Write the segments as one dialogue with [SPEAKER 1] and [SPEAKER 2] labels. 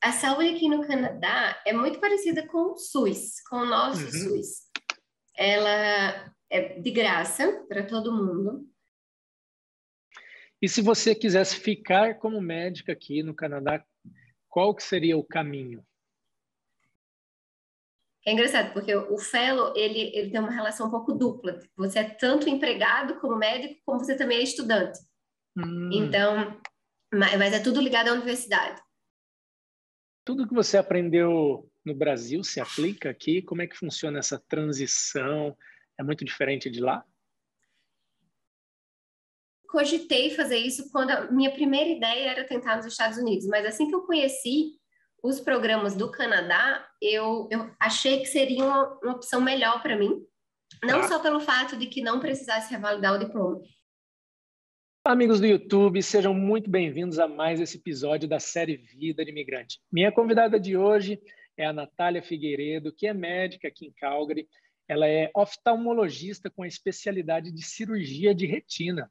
[SPEAKER 1] A saúde aqui no Canadá é muito parecida com o SUS, com o nosso
[SPEAKER 2] Uhum.
[SPEAKER 1] SUS. Ela é de graça para todo mundo.
[SPEAKER 2] E se você quisesse ficar como médica aqui no Canadá, qual que seria o caminho?
[SPEAKER 1] É engraçado, porque o fellow, ele tem uma relação um pouco dupla. Você é tanto empregado como médico, como você também é estudante.
[SPEAKER 2] Hum,
[SPEAKER 1] Então, mas é tudo ligado à universidade.
[SPEAKER 2] tudo que você aprendeu no Brasil se aplica aqui? Como é que funciona essa transição? É muito diferente de lá?
[SPEAKER 1] Cogitei fazer isso quando a minha primeira ideia era tentar nos Estados Unidos, mas assim que eu conheci os programas do Canadá, eu achei que seria uma opção melhor para mim, não
[SPEAKER 2] Tá.
[SPEAKER 1] só pelo fato de que não precisasse revalidar o diploma.
[SPEAKER 2] Amigos do YouTube, sejam muito bem-vindos a mais esse episódio da série Vida de Imigrante. Minha convidada de hoje é a Natália Figueiredo, que é médica aqui em Calgary. Ela é oftalmologista com a especialidade de cirurgia de retina.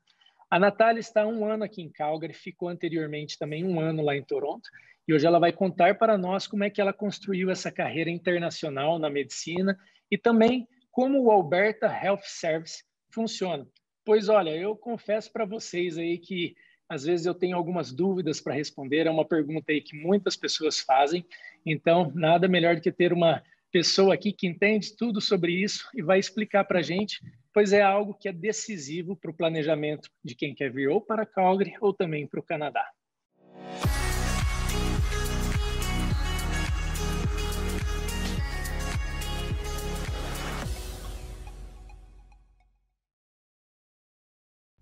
[SPEAKER 2] A Natália está há um ano aqui em Calgary, ficou anteriormente também um ano lá em Toronto, e hoje ela vai contar para nós como é que ela construiu essa carreira internacional na medicina e também como o Alberta Health Service funciona. Pois olha, eu confesso para vocês aí que às vezes eu tenho algumas dúvidas para responder, é uma pergunta aí que muitas pessoas fazem, então nada melhor do que ter uma pessoa aqui que entende tudo sobre isso e vai explicar para a gente, pois é algo que é decisivo para o planejamento de quem quer vir ou para Calgary ou também para o Canadá.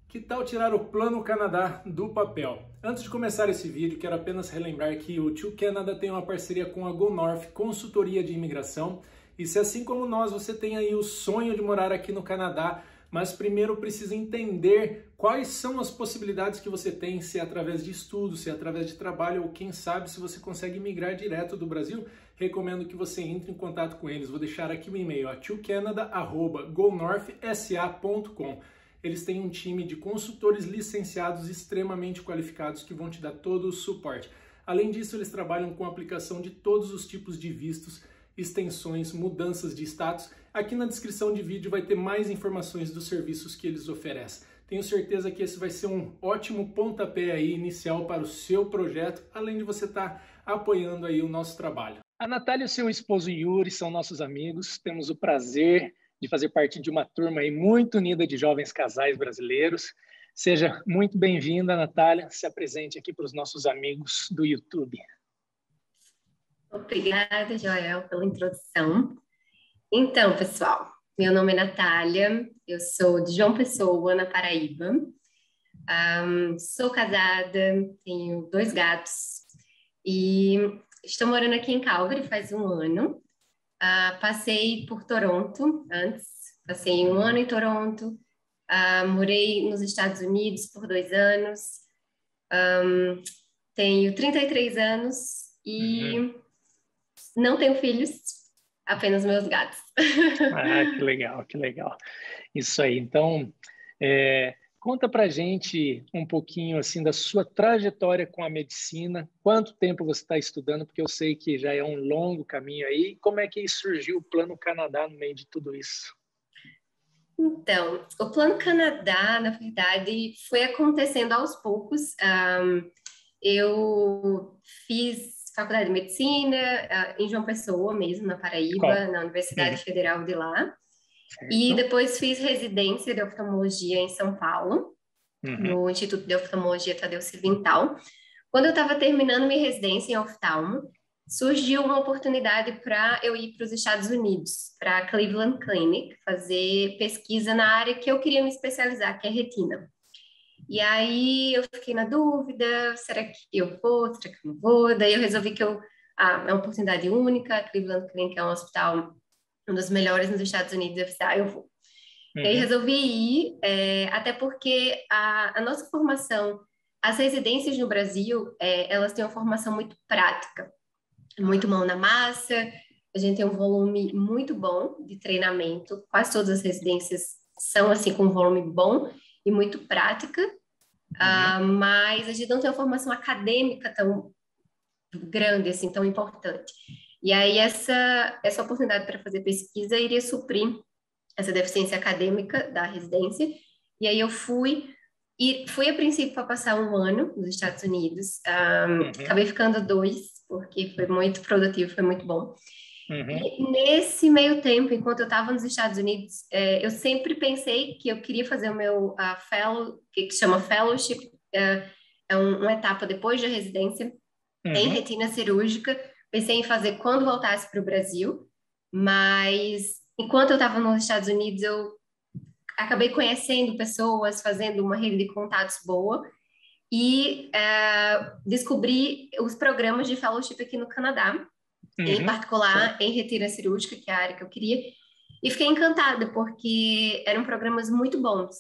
[SPEAKER 2] Que tal tirar o Plano Canadá do papel? Antes de começar esse vídeo, quero apenas relembrar que o To Canada tem uma parceria com a Go North, consultoria de imigração. E se assim como nós, você tem aí o sonho de morar aqui no Canadá, mas primeiro precisa entender quais são as possibilidades que você tem, se é através de estudo, se é através de trabalho, ou quem sabe se você consegue migrar direto do Brasil, recomendo que você entre em contato com eles. Vou deixar aqui o e-mail, tocanada@gonorthsa.com. Eles têm um time de consultores licenciados extremamente qualificados que vão te dar todo o suporte. Além disso, eles trabalham com a aplicação de todos os tipos de vistos, extensões, mudanças de status. Aqui na descrição de vídeo vai ter mais informações dos serviços que eles oferecem. Tenho certeza que esse vai ser um ótimo pontapé aí inicial para o seu projeto, além de você estar apoiando aí o nosso trabalho. A Natália e o seu esposo Yuri são nossos amigos. Temos o prazer de fazer parte de uma turma aí muito unida de jovens casais brasileiros. Seja muito bem-vinda, Natália. Se apresente aqui para os nossos amigos do YouTube.
[SPEAKER 1] Obrigada, Joel, pela introdução. Então, pessoal, meu nome é Natália, eu sou de João Pessoa, na Paraíba. Sou casada, tenho 2 gatos e estou morando aqui em Calgary faz um ano. Passei por Toronto antes, passei um ano em Toronto, morei nos Estados Unidos por 2 anos, tenho 33 anos e não tenho filhos, apenas meus gatos.
[SPEAKER 2] Ah, que legal, que legal. Isso aí. Então, conta pra gente um pouquinho assim da sua trajetória com a medicina. Quanto tempo você está estudando? Porque eu sei que já é um longo caminho aí. Como é que surgiu o Plano Canadá no meio de tudo isso?
[SPEAKER 1] Então, o Plano Canadá, na verdade, foi acontecendo aos poucos. Eu fiz faculdade de medicina, em João Pessoa mesmo, na Paraíba,
[SPEAKER 2] Qual?
[SPEAKER 1] na Universidade Federal de lá. E
[SPEAKER 2] Certo.
[SPEAKER 1] depois fiz residência de oftalmologia em São Paulo,
[SPEAKER 2] Uhum.
[SPEAKER 1] no Instituto de Oftalmologia Tadeu Civintal. Quando eu estava terminando minha residência em oftalmo, surgiu uma oportunidade para eu ir para os Estados Unidos, para a Cleveland Clinic, fazer pesquisa na área que eu queria me especializar, que é retina. E aí eu fiquei na dúvida, será que eu vou, será que eu não vou? Daí eu resolvi que é uma oportunidade única, a Cleveland Clinic é um hospital, um dos melhores nos Estados Unidos, eu falei, eu vou. E aí
[SPEAKER 2] Uhum.
[SPEAKER 1] resolvi ir, até porque a nossa formação, as residências no Brasil, elas têm uma formação muito prática, muito mão na massa, a gente tem um volume muito bom de treinamento, quase todas as residências são assim com um volume bom e muito prática,
[SPEAKER 2] Uhum.
[SPEAKER 1] mas a gente não tem uma formação acadêmica tão, grande, assim, tão importante. E aí essa oportunidade para fazer pesquisa iria suprir essa deficiência acadêmica da residência. E aí eu fui a princípio para passar um ano nos Estados Unidos.
[SPEAKER 2] Uhum,
[SPEAKER 1] Acabei ficando 2, porque foi muito produtivo, foi muito bom.
[SPEAKER 2] uhum,
[SPEAKER 1] E nesse meio tempo, enquanto eu estava nos Estados Unidos, eu sempre pensei que eu queria fazer o meu que chama fellowship, uma etapa depois da residência em
[SPEAKER 2] uhum.
[SPEAKER 1] retina cirúrgica. Pensei em fazer quando voltasse para o Brasil, mas enquanto eu estava nos Estados Unidos, eu acabei conhecendo pessoas, fazendo uma rede de contatos boa e descobri os programas de fellowship aqui no Canadá, em
[SPEAKER 2] Uhum,
[SPEAKER 1] particular em retina cirúrgica, que é a área que eu queria, e fiquei encantada porque eram programas muito bons.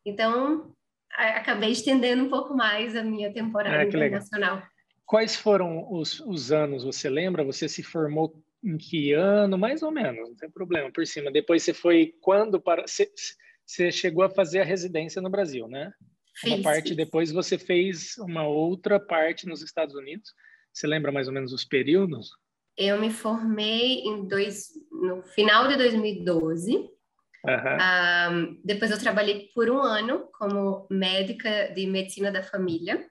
[SPEAKER 1] Então, acabei estendendo um pouco mais a minha temporada
[SPEAKER 2] ah, que legal.
[SPEAKER 1] internacional.
[SPEAKER 2] Quais foram os anos, você lembra? Você se formou em que ano? Mais ou menos, não tem problema, por cima. Depois você foi quando para... Você chegou a fazer a residência no Brasil, né? Uma parte,
[SPEAKER 1] Fiz.
[SPEAKER 2] depois você fez uma outra parte nos Estados Unidos. Você lembra mais ou menos os períodos?
[SPEAKER 1] Eu me formei no final de 2012.
[SPEAKER 2] Aham,
[SPEAKER 1] Depois eu trabalhei por um ano como médica de medicina da família,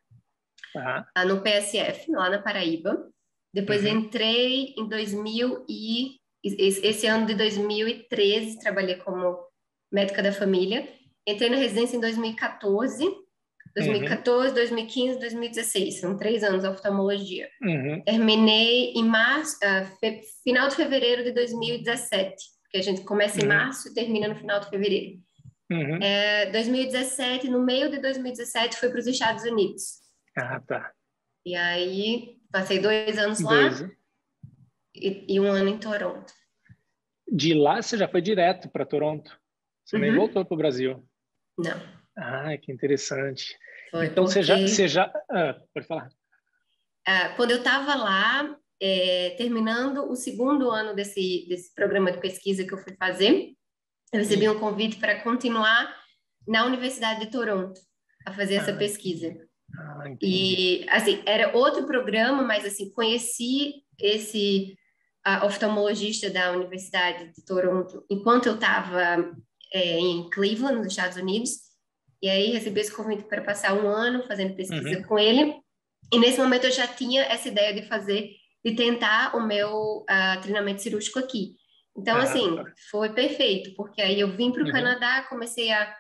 [SPEAKER 2] aham,
[SPEAKER 1] no PSF, lá na Paraíba. Depois
[SPEAKER 2] uhum,
[SPEAKER 1] entrei em 2000 e esse ano de 2013 trabalhei como médica da família. Entrei na residência em 2014,
[SPEAKER 2] uhum,
[SPEAKER 1] 2014, 2015, 2016. São 3 anos de oftalmologia.
[SPEAKER 2] uhum,
[SPEAKER 1] Terminei em março, final de fevereiro de 2017, porque a gente começa em
[SPEAKER 2] uhum,
[SPEAKER 1] março e termina no final de fevereiro.
[SPEAKER 2] uhum.
[SPEAKER 1] 2017, no meio de 2017, fui para os Estados Unidos.
[SPEAKER 2] Ah, tá.
[SPEAKER 1] E aí, passei 2 anos lá
[SPEAKER 2] 2.
[SPEAKER 1] e um ano em Toronto.
[SPEAKER 2] De lá você já foi direto para Toronto. Você nem
[SPEAKER 1] Uhum.
[SPEAKER 2] voltou para o Brasil.
[SPEAKER 1] Não,
[SPEAKER 2] Ah, que interessante.
[SPEAKER 1] foi
[SPEAKER 2] Então
[SPEAKER 1] porque
[SPEAKER 2] pode falar.
[SPEAKER 1] quando eu estava lá, terminando o segundo ano desse programa de pesquisa que eu fui fazer, eu recebi um convite para continuar na Universidade de Toronto a fazer essa
[SPEAKER 2] Ah,
[SPEAKER 1] pesquisa.
[SPEAKER 2] entendi.
[SPEAKER 1] E, assim, era outro programa, mas, assim, conheci esse oftalmologista da Universidade de Toronto enquanto eu estava em Cleveland, nos Estados Unidos, e aí recebi esse convite para passar um ano fazendo pesquisa
[SPEAKER 2] Uhum.
[SPEAKER 1] com ele, e nesse momento eu já tinha essa ideia de tentar o meu treinamento cirúrgico aqui. Então,
[SPEAKER 2] Ah,
[SPEAKER 1] assim,
[SPEAKER 2] tá.
[SPEAKER 1] foi perfeito, porque aí eu vim para o
[SPEAKER 2] Uhum.
[SPEAKER 1] Canadá, comecei a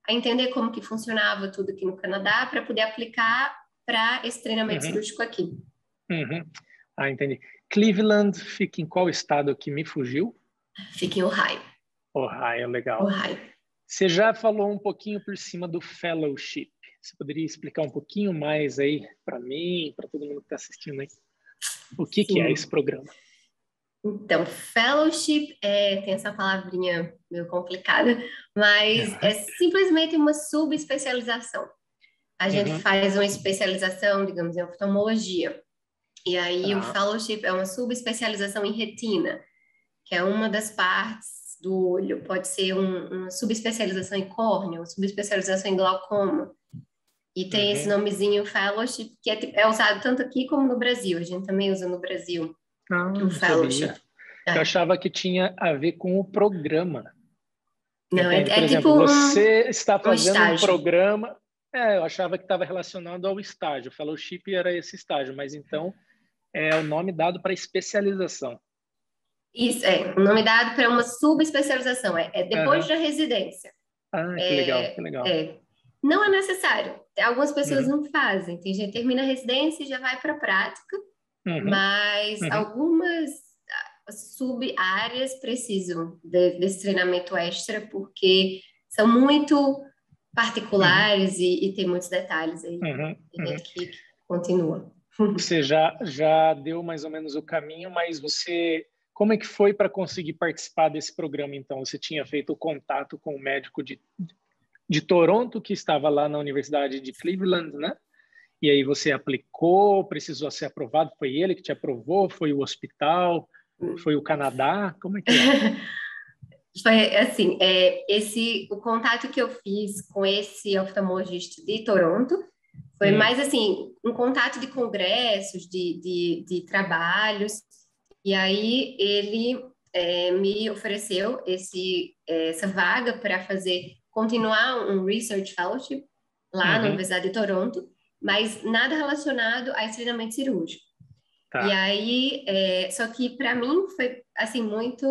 [SPEAKER 1] entender como que funcionava tudo aqui no Canadá para poder aplicar para esse treinamento
[SPEAKER 2] Uhum.
[SPEAKER 1] cirúrgico aqui.
[SPEAKER 2] Uhum. Ah, entendi. Cleveland fica em qual estado que me fugiu?
[SPEAKER 1] Fica em Ohio.
[SPEAKER 2] Ohio, legal.
[SPEAKER 1] Ohio.
[SPEAKER 2] Você já falou um pouquinho por cima do fellowship. Você poderia explicar um pouquinho mais aí para mim, para todo mundo que está assistindo aí? O que é esse
[SPEAKER 1] Sim.
[SPEAKER 2] programa?
[SPEAKER 1] Então, fellowship tem essa palavrinha meio complicada, mas é simplesmente uma subespecialização. A gente
[SPEAKER 2] Uhum.
[SPEAKER 1] faz uma especialização, digamos, em oftalmologia. E aí o
[SPEAKER 2] Tá.
[SPEAKER 1] fellowship é uma subespecialização em retina, que é uma das partes do olho. Pode ser uma subespecialização em córnea, uma subespecialização em glaucoma. E tem esse
[SPEAKER 2] Uhum.
[SPEAKER 1] nomezinho fellowship, que é usado tanto aqui como no Brasil. A gente também usa no Brasil
[SPEAKER 2] Ah,
[SPEAKER 1] o
[SPEAKER 2] não
[SPEAKER 1] fellowship.
[SPEAKER 2] sabia. Eu
[SPEAKER 1] É.
[SPEAKER 2] achava que tinha a ver com o programa.
[SPEAKER 1] Não,
[SPEAKER 2] Entende? Por
[SPEAKER 1] é tipo
[SPEAKER 2] exemplo, você está
[SPEAKER 1] um
[SPEAKER 2] fazendo um
[SPEAKER 1] estágio.
[SPEAKER 2] programa. Eu achava que estava relacionado ao estágio. Fellowship era esse estágio, mas então é o nome dado para especialização.
[SPEAKER 1] Isso, o nome dado para uma subespecialização. É depois
[SPEAKER 2] Aham.
[SPEAKER 1] da residência.
[SPEAKER 2] Ah, que legal, que
[SPEAKER 1] É,
[SPEAKER 2] legal.
[SPEAKER 1] é. Não é necessário. Algumas pessoas
[SPEAKER 2] Uhum,
[SPEAKER 1] não fazem. Tem gente que termina a residência e já vai para a prática,
[SPEAKER 2] uhum,
[SPEAKER 1] mas
[SPEAKER 2] uhum,
[SPEAKER 1] algumas sub-áreas precisam desse treinamento extra, porque são muito
[SPEAKER 2] uhum,
[SPEAKER 1] particulares e tem muitos detalhes aí.
[SPEAKER 2] uhum,
[SPEAKER 1] Tem
[SPEAKER 2] uhum.
[SPEAKER 1] gente que continua.
[SPEAKER 2] Você já deu mais ou menos o caminho, mas você, como é que foi para conseguir participar desse programa? Então, você tinha feito o contato com o médico de Toronto, que estava lá na Universidade de Cleveland, né? E aí você aplicou, precisou ser aprovado, foi ele que te aprovou, foi o hospital, foi o Canadá, como é que é?
[SPEAKER 1] Foi assim, o contato que eu fiz com esse oftalmologista de Toronto Foi mais, assim, um contato de congressos, de trabalhos. E aí ele me ofereceu essa vaga para continuar um Research Fellowship lá na Universidade de Toronto, mas nada relacionado a esse treinamento cirúrgico.
[SPEAKER 2] Tá.
[SPEAKER 1] E aí, só que para mim foi, assim, muito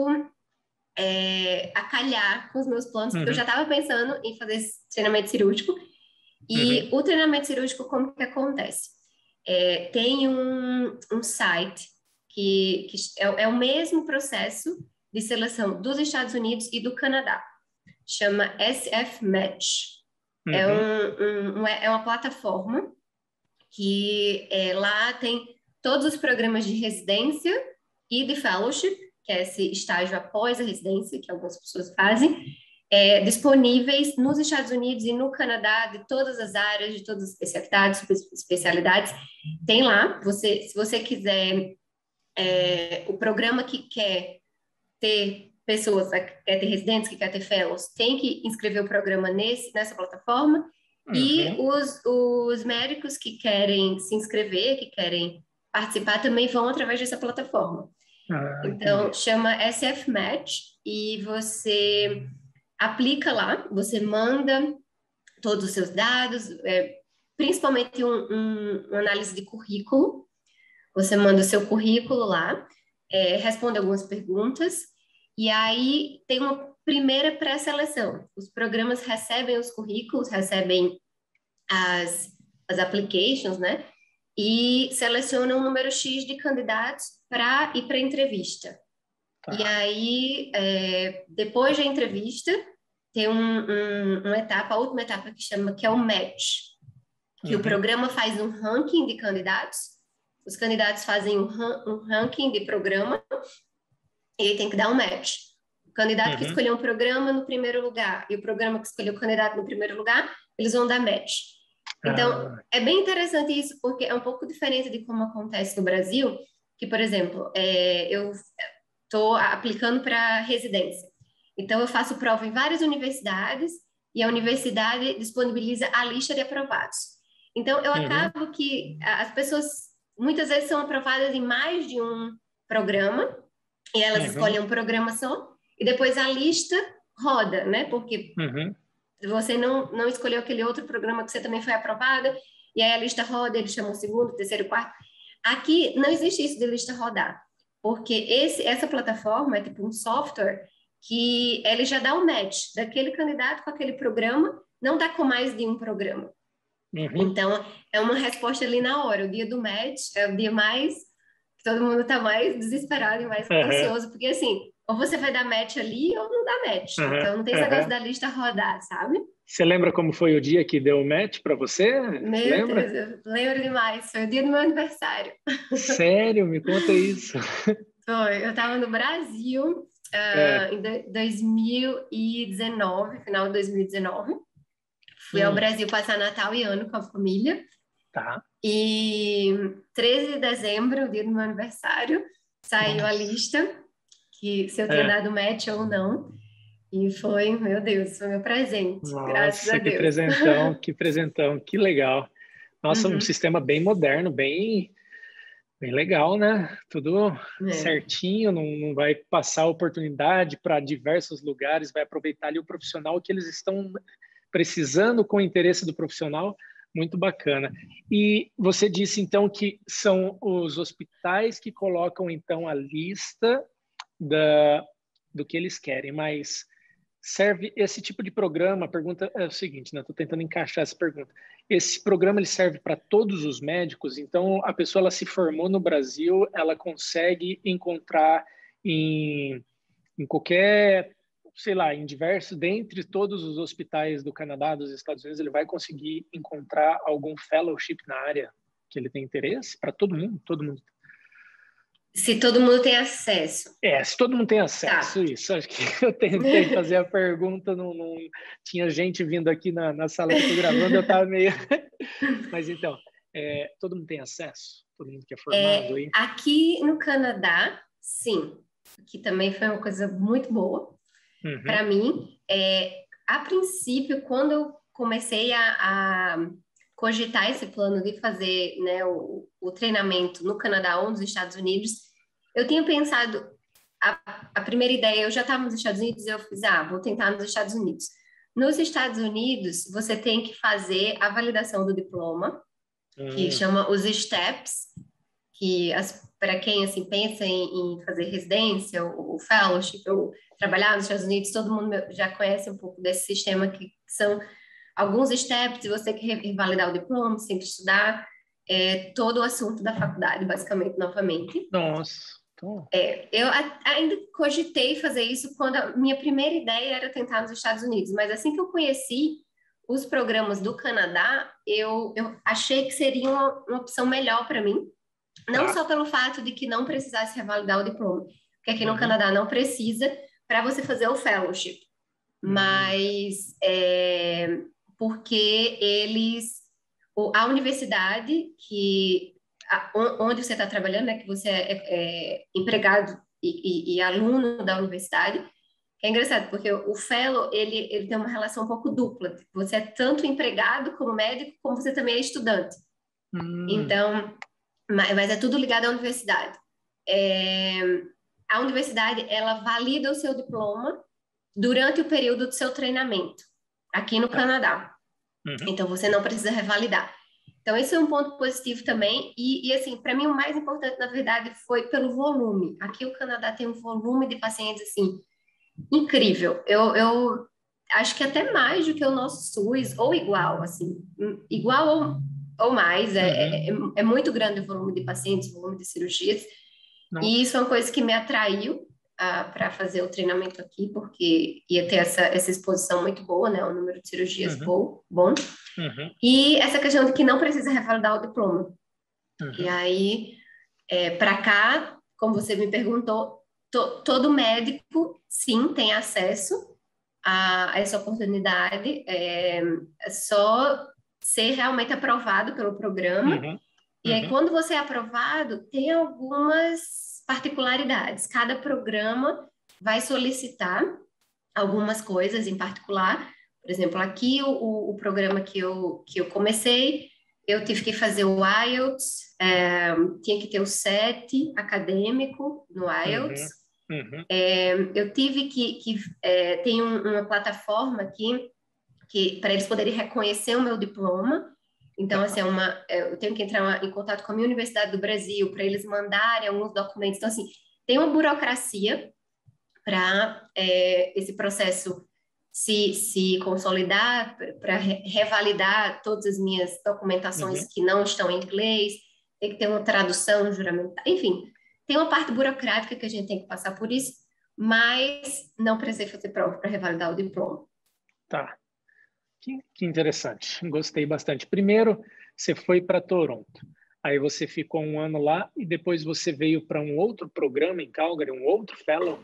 [SPEAKER 1] a calhar com os meus planos, porque eu já estava pensando em fazer esse treinamento cirúrgico. E o treinamento cirúrgico, como que acontece? Tem um site que é o mesmo processo de seleção dos Estados Unidos e do Canadá. Chama SF Match. É uma plataforma que lá tem todos os programas de residência e de fellowship, que é esse estágio após a residência, que algumas pessoas fazem, disponíveis nos Estados Unidos e no Canadá, de todas as áreas, de todas as especialidades. Tem lá, se você quiser, o programa que quer ter pessoas, quer ter residentes, que quer ter fellows, tem que inscrever o programa nessa plataforma. E os médicos que querem se inscrever, que querem participar, também vão através dessa plataforma. Então, chama SF Match e você aplica lá, você manda todos os seus dados, principalmente uma análise de currículo. Você manda o seu currículo lá, responde algumas perguntas, e aí tem uma primeira pré-seleção. Os programas recebem os currículos, recebem as applications, né? E selecionam um número X de candidatos para ir para a entrevista. Tá. E aí, depois da entrevista, tem uma etapa, a última etapa que é o match, que o programa faz um ranking de candidatos, os candidatos fazem um ranking de programa, e aí tem que dar um match. O candidato que escolheu um programa no primeiro lugar e o programa que escolheu o candidato no primeiro lugar, eles vão dar match. Então, é bem interessante isso, porque é um pouco diferente de como acontece no Brasil, que, por exemplo, eu estou aplicando para residência. Então, eu faço prova em várias universidades e a universidade disponibiliza a lista de aprovados. Então, eu acabo que as pessoas, muitas vezes, são aprovadas em mais de um programa e elas escolhem um programa só e depois a lista roda, né? Porque você não escolheu aquele outro programa que você também foi aprovada e aí a lista roda, eles chamam o segundo, terceiro, quarto. Aqui não existe isso de lista rodar, porque essa plataforma é tipo um software que ele já dá um match daquele candidato com aquele programa, não dá com mais de um programa. Então, é uma resposta ali na hora. O dia do match é o dia mais que todo mundo está mais desesperado e mais ansioso, porque assim, ou você vai dar match ali ou não dá match. Então, não tem esse negócio da lista rodar, sabe?
[SPEAKER 2] Você lembra como foi o dia que deu match para você?
[SPEAKER 1] Meu Deus, eu lembro demais. Foi o dia do meu aniversário.
[SPEAKER 2] Sério? Me conta isso.
[SPEAKER 1] Foi. Eu estava no Brasil em 2019, final de 2019. Fui ao Brasil passar Natal e Ano com a família.
[SPEAKER 2] Tá.
[SPEAKER 1] E 13 de dezembro, o dia do meu aniversário, saiu a lista, que se eu tinha dado match ou não. E foi, meu Deus, foi meu presente.
[SPEAKER 2] Nossa,
[SPEAKER 1] graças a Deus.
[SPEAKER 2] Que presentão, que legal. Nossa, um sistema bem moderno, bem legal, né? Tudo certinho, não vai passar oportunidade para diversos lugares, vai aproveitar ali o profissional que eles estão precisando com o interesse do profissional. Muito bacana. E você disse, então, que são os hospitais que colocam, então, a lista do que eles querem, mas serve esse tipo de programa? A pergunta é o seguinte, né? Estou tentando encaixar essa pergunta. Esse programa ele serve para todos os médicos? Então, a pessoa ela se formou no Brasil, ela consegue encontrar em qualquer, sei lá, dentre todos os hospitais do Canadá, dos Estados Unidos, ele vai conseguir encontrar algum fellowship na área que ele tem interesse? Para todo mundo? Todo mundo.
[SPEAKER 1] Se todo mundo tem acesso.
[SPEAKER 2] Se todo mundo tem acesso,
[SPEAKER 1] tá.
[SPEAKER 2] Isso. Acho que eu tentei fazer a pergunta, não tinha gente vindo aqui na sala que eu estou gravando, eu estava meio... Mas então, todo mundo tem acesso? Todo mundo que é formado aí?
[SPEAKER 1] Aqui no Canadá, sim. Que também foi uma coisa muito boa para mim. A princípio, quando eu comecei a cogitar esse plano de fazer, né, o treinamento no Canadá ou nos Estados Unidos, eu tinha pensado, a primeira ideia, eu já estava nos Estados Unidos, eu fiz, vou tentar nos Estados Unidos. Nos Estados Unidos, você tem que fazer a validação do diploma, que chama os STEPS, que para quem assim pensa em fazer residência ou fellowship ou trabalhar nos Estados Unidos, todo mundo já conhece um pouco desse sistema que são alguns steps, e você quer revalidar o diploma, você tem que estudar todo o assunto da faculdade, basicamente, novamente.
[SPEAKER 2] Nossa.
[SPEAKER 1] Eu ainda cogitei fazer isso quando a minha primeira ideia era tentar nos Estados Unidos, mas assim que eu conheci os programas do Canadá, eu achei que seria uma opção melhor para mim, não só pelo fato de que não precisasse revalidar o diploma, porque aqui no Canadá não precisa para você fazer o fellowship, mas porque a universidade onde você está trabalhando, né, que você é empregado e aluno da universidade, que é engraçado, porque o fellow, ele tem uma relação um pouco dupla. Você é tanto empregado como médico, como você também é estudante. Então, mas é tudo ligado à universidade. A universidade, ela valida o seu diploma durante o período do seu treinamento, aqui no Canadá. Então, você não precisa revalidar. Então, esse é um ponto positivo também. E assim, para mim, o mais importante, na verdade, foi pelo volume. Aqui o Canadá tem um volume de pacientes, assim, incrível. Eu acho que até mais do que o nosso SUS, ou igual, assim. Igual ou mais. É muito grande o volume de pacientes, o volume de cirurgias.
[SPEAKER 2] Nossa.
[SPEAKER 1] E isso é uma coisa que me atraiu para fazer o treinamento aqui, porque ia ter essa exposição muito boa, né? O número de cirurgias bom. E essa questão de que não precisa revalidar o diploma. E aí, para cá, como você me perguntou, todo médico, sim, tem acesso a essa oportunidade. É só ser realmente aprovado pelo programa. E aí, quando você é aprovado, tem algumas particularidades. Cada programa vai solicitar algumas coisas em particular. Por exemplo, aqui o programa que eu comecei, eu tive que fazer o IELTS, tinha que ter o SET acadêmico no IELTS. Eu tive tem uma plataforma aqui que para eles poderem reconhecer o meu diploma. Então, assim, eu tenho que entrar em contato com a minha Universidade do Brasil para eles mandarem alguns documentos. Então, assim, tem uma burocracia para esse processo se consolidar, para revalidar todas as minhas documentações que não estão em inglês, tem que ter uma tradução juramental, enfim, tem uma parte burocrática que a gente tem que passar por isso, mas não precisei fazer prova para revalidar o diploma.
[SPEAKER 2] Tá. Que interessante. Gostei bastante. Primeiro, você foi para Toronto. Aí você ficou um ano lá e depois você veio para um outro programa em Calgary, um outro fellow?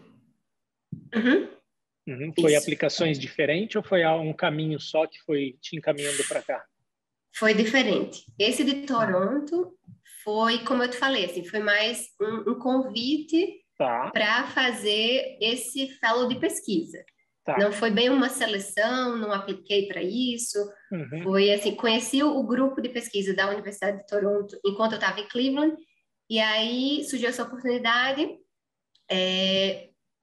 [SPEAKER 2] Foi
[SPEAKER 1] Isso.
[SPEAKER 2] aplicações diferentes ou foi um caminho só que foi te encaminhando para cá?
[SPEAKER 1] Foi diferente. Esse de Toronto foi, como eu te falei, assim, foi mais um convite para fazer esse fellow de pesquisa. Não foi bem uma seleção, não apliquei para isso. Foi assim, conheci o grupo de pesquisa da Universidade de Toronto enquanto eu estava em Cleveland, e aí surgiu essa oportunidade.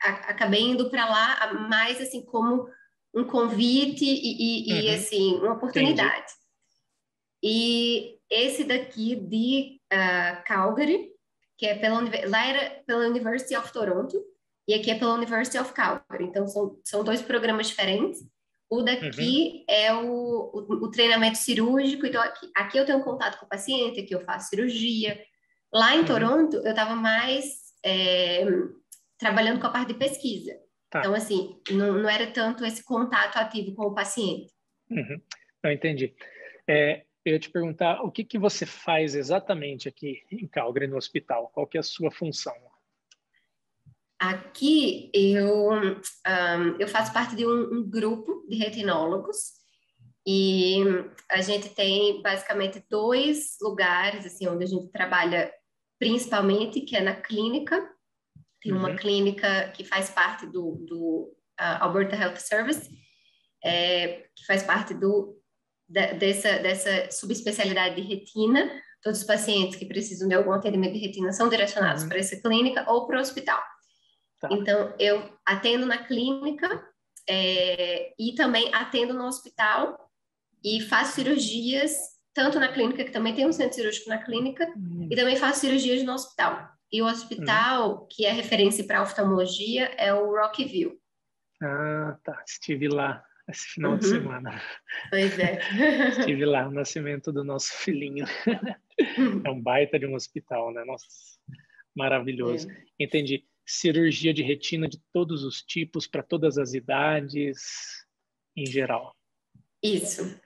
[SPEAKER 1] Acabei indo para lá mais assim como um convite e assim uma oportunidade.
[SPEAKER 2] Entendi.
[SPEAKER 1] E esse daqui de Calgary, que é lá era pela University of Toronto, e aqui é pela University of Calgary. Então, são dois programas diferentes. O daqui é o treinamento cirúrgico. Então, aqui eu tenho contato com o paciente, aqui eu faço cirurgia. Lá em Toronto, eu estava mais trabalhando com a parte de pesquisa. Então, assim, não era tanto esse contato ativo com o paciente.
[SPEAKER 2] Eu entendi. Eu ia te perguntar, o que você faz exatamente aqui em Calgary, no hospital? Qual que é a sua função?
[SPEAKER 1] Aqui eu faço parte de um grupo de retinólogos e a gente tem basicamente dois lugares assim onde a gente trabalha principalmente, que é na clínica. Tem uma clínica que faz parte do Alberta Health Service, que faz parte do dessa subespecialidade de retina. Todos os pacientes que precisam de algum atendimento de retina são direcionados para essa clínica ou para o hospital.
[SPEAKER 2] Tá.
[SPEAKER 1] Então, eu atendo na clínica e também atendo no hospital e faço cirurgias, tanto na clínica, que também tem um centro cirúrgico na clínica, e também faço cirurgias no hospital. E o hospital, que é referência para oftalmologia, é o Rockville.
[SPEAKER 2] Ah, tá. Estive lá esse final de semana.
[SPEAKER 1] Pois é.
[SPEAKER 2] Estive lá no nascimento do nosso filhinho. É um baita de um hospital, né? Nossa, maravilhoso. Entendi. Cirurgia de retina de todos os tipos, para todas as idades, em geral.
[SPEAKER 1] Isso.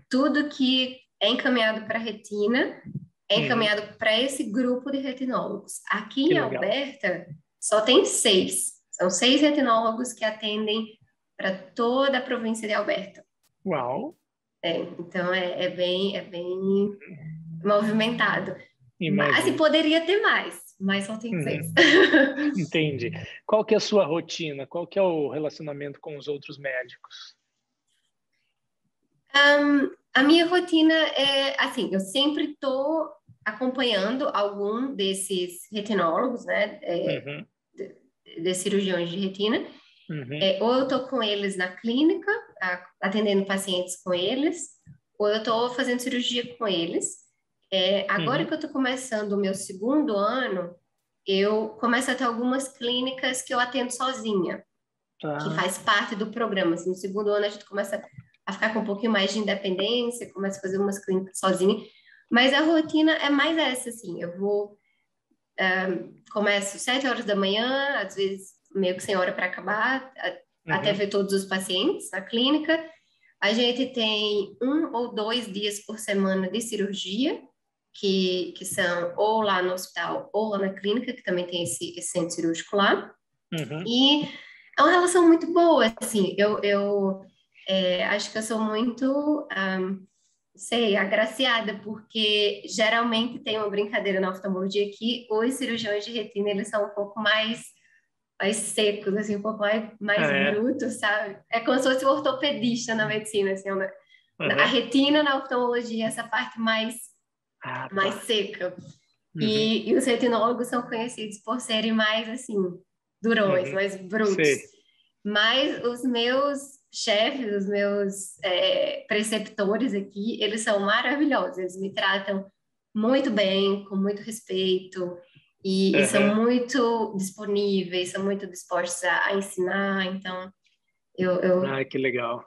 [SPEAKER 1] Tudo que é encaminhado para retina é encaminhado para esse grupo de retinólogos. Aqui
[SPEAKER 2] Que
[SPEAKER 1] em
[SPEAKER 2] legal.
[SPEAKER 1] Alberta, só tem 6. São 6 retinólogos que atendem para toda a província de Alberta.
[SPEAKER 2] Uau!
[SPEAKER 1] Então, é bem movimentado.
[SPEAKER 2] Imagina.
[SPEAKER 1] Assim, poderia ter mais, mas só tem 6.
[SPEAKER 2] Entendi. Qual que é a sua rotina? Qual que é o relacionamento com os outros médicos?
[SPEAKER 1] A minha rotina é assim, eu sempre estou acompanhando algum desses retinólogos, né, de cirurgiões de retina. Ou eu estou com eles na clínica, atendendo pacientes com eles, ou eu estou fazendo cirurgia com eles. Agora que eu estou começando o meu 2º ano, eu começo a ter algumas clínicas que eu atendo sozinha, que faz parte do programa. Assim, no 2º ano a gente começa a ficar com um pouquinho mais de independência, começa a fazer umas clínicas sozinha, mas a rotina é mais essa, assim, eu começo 7 horas da manhã, às vezes meio que sem hora para acabar, até ver todos os pacientes na clínica. A gente tem 1 ou 2 dias por semana de cirurgia, que são ou lá no hospital ou lá na clínica, que também tem esse centro cirúrgico lá. E é uma relação muito boa, assim, eu acho que eu sou muito, agraciada, porque geralmente tem uma brincadeira na oftalmologia que os cirurgiões de retina, eles são um pouco mais secos, assim, um pouco mais brutos, sabe? É como se fosse um ortopedista na medicina, assim, a retina na oftalmologia, essa parte mais seca. E os retinólogos são conhecidos por serem mais, assim, durões, mais brutos. Mas os meus chefes, os meus preceptores aqui, eles são maravilhosos. Eles me tratam muito bem, com muito respeito, e são muito disponíveis, são muito dispostos a ensinar. Então,
[SPEAKER 2] que legal.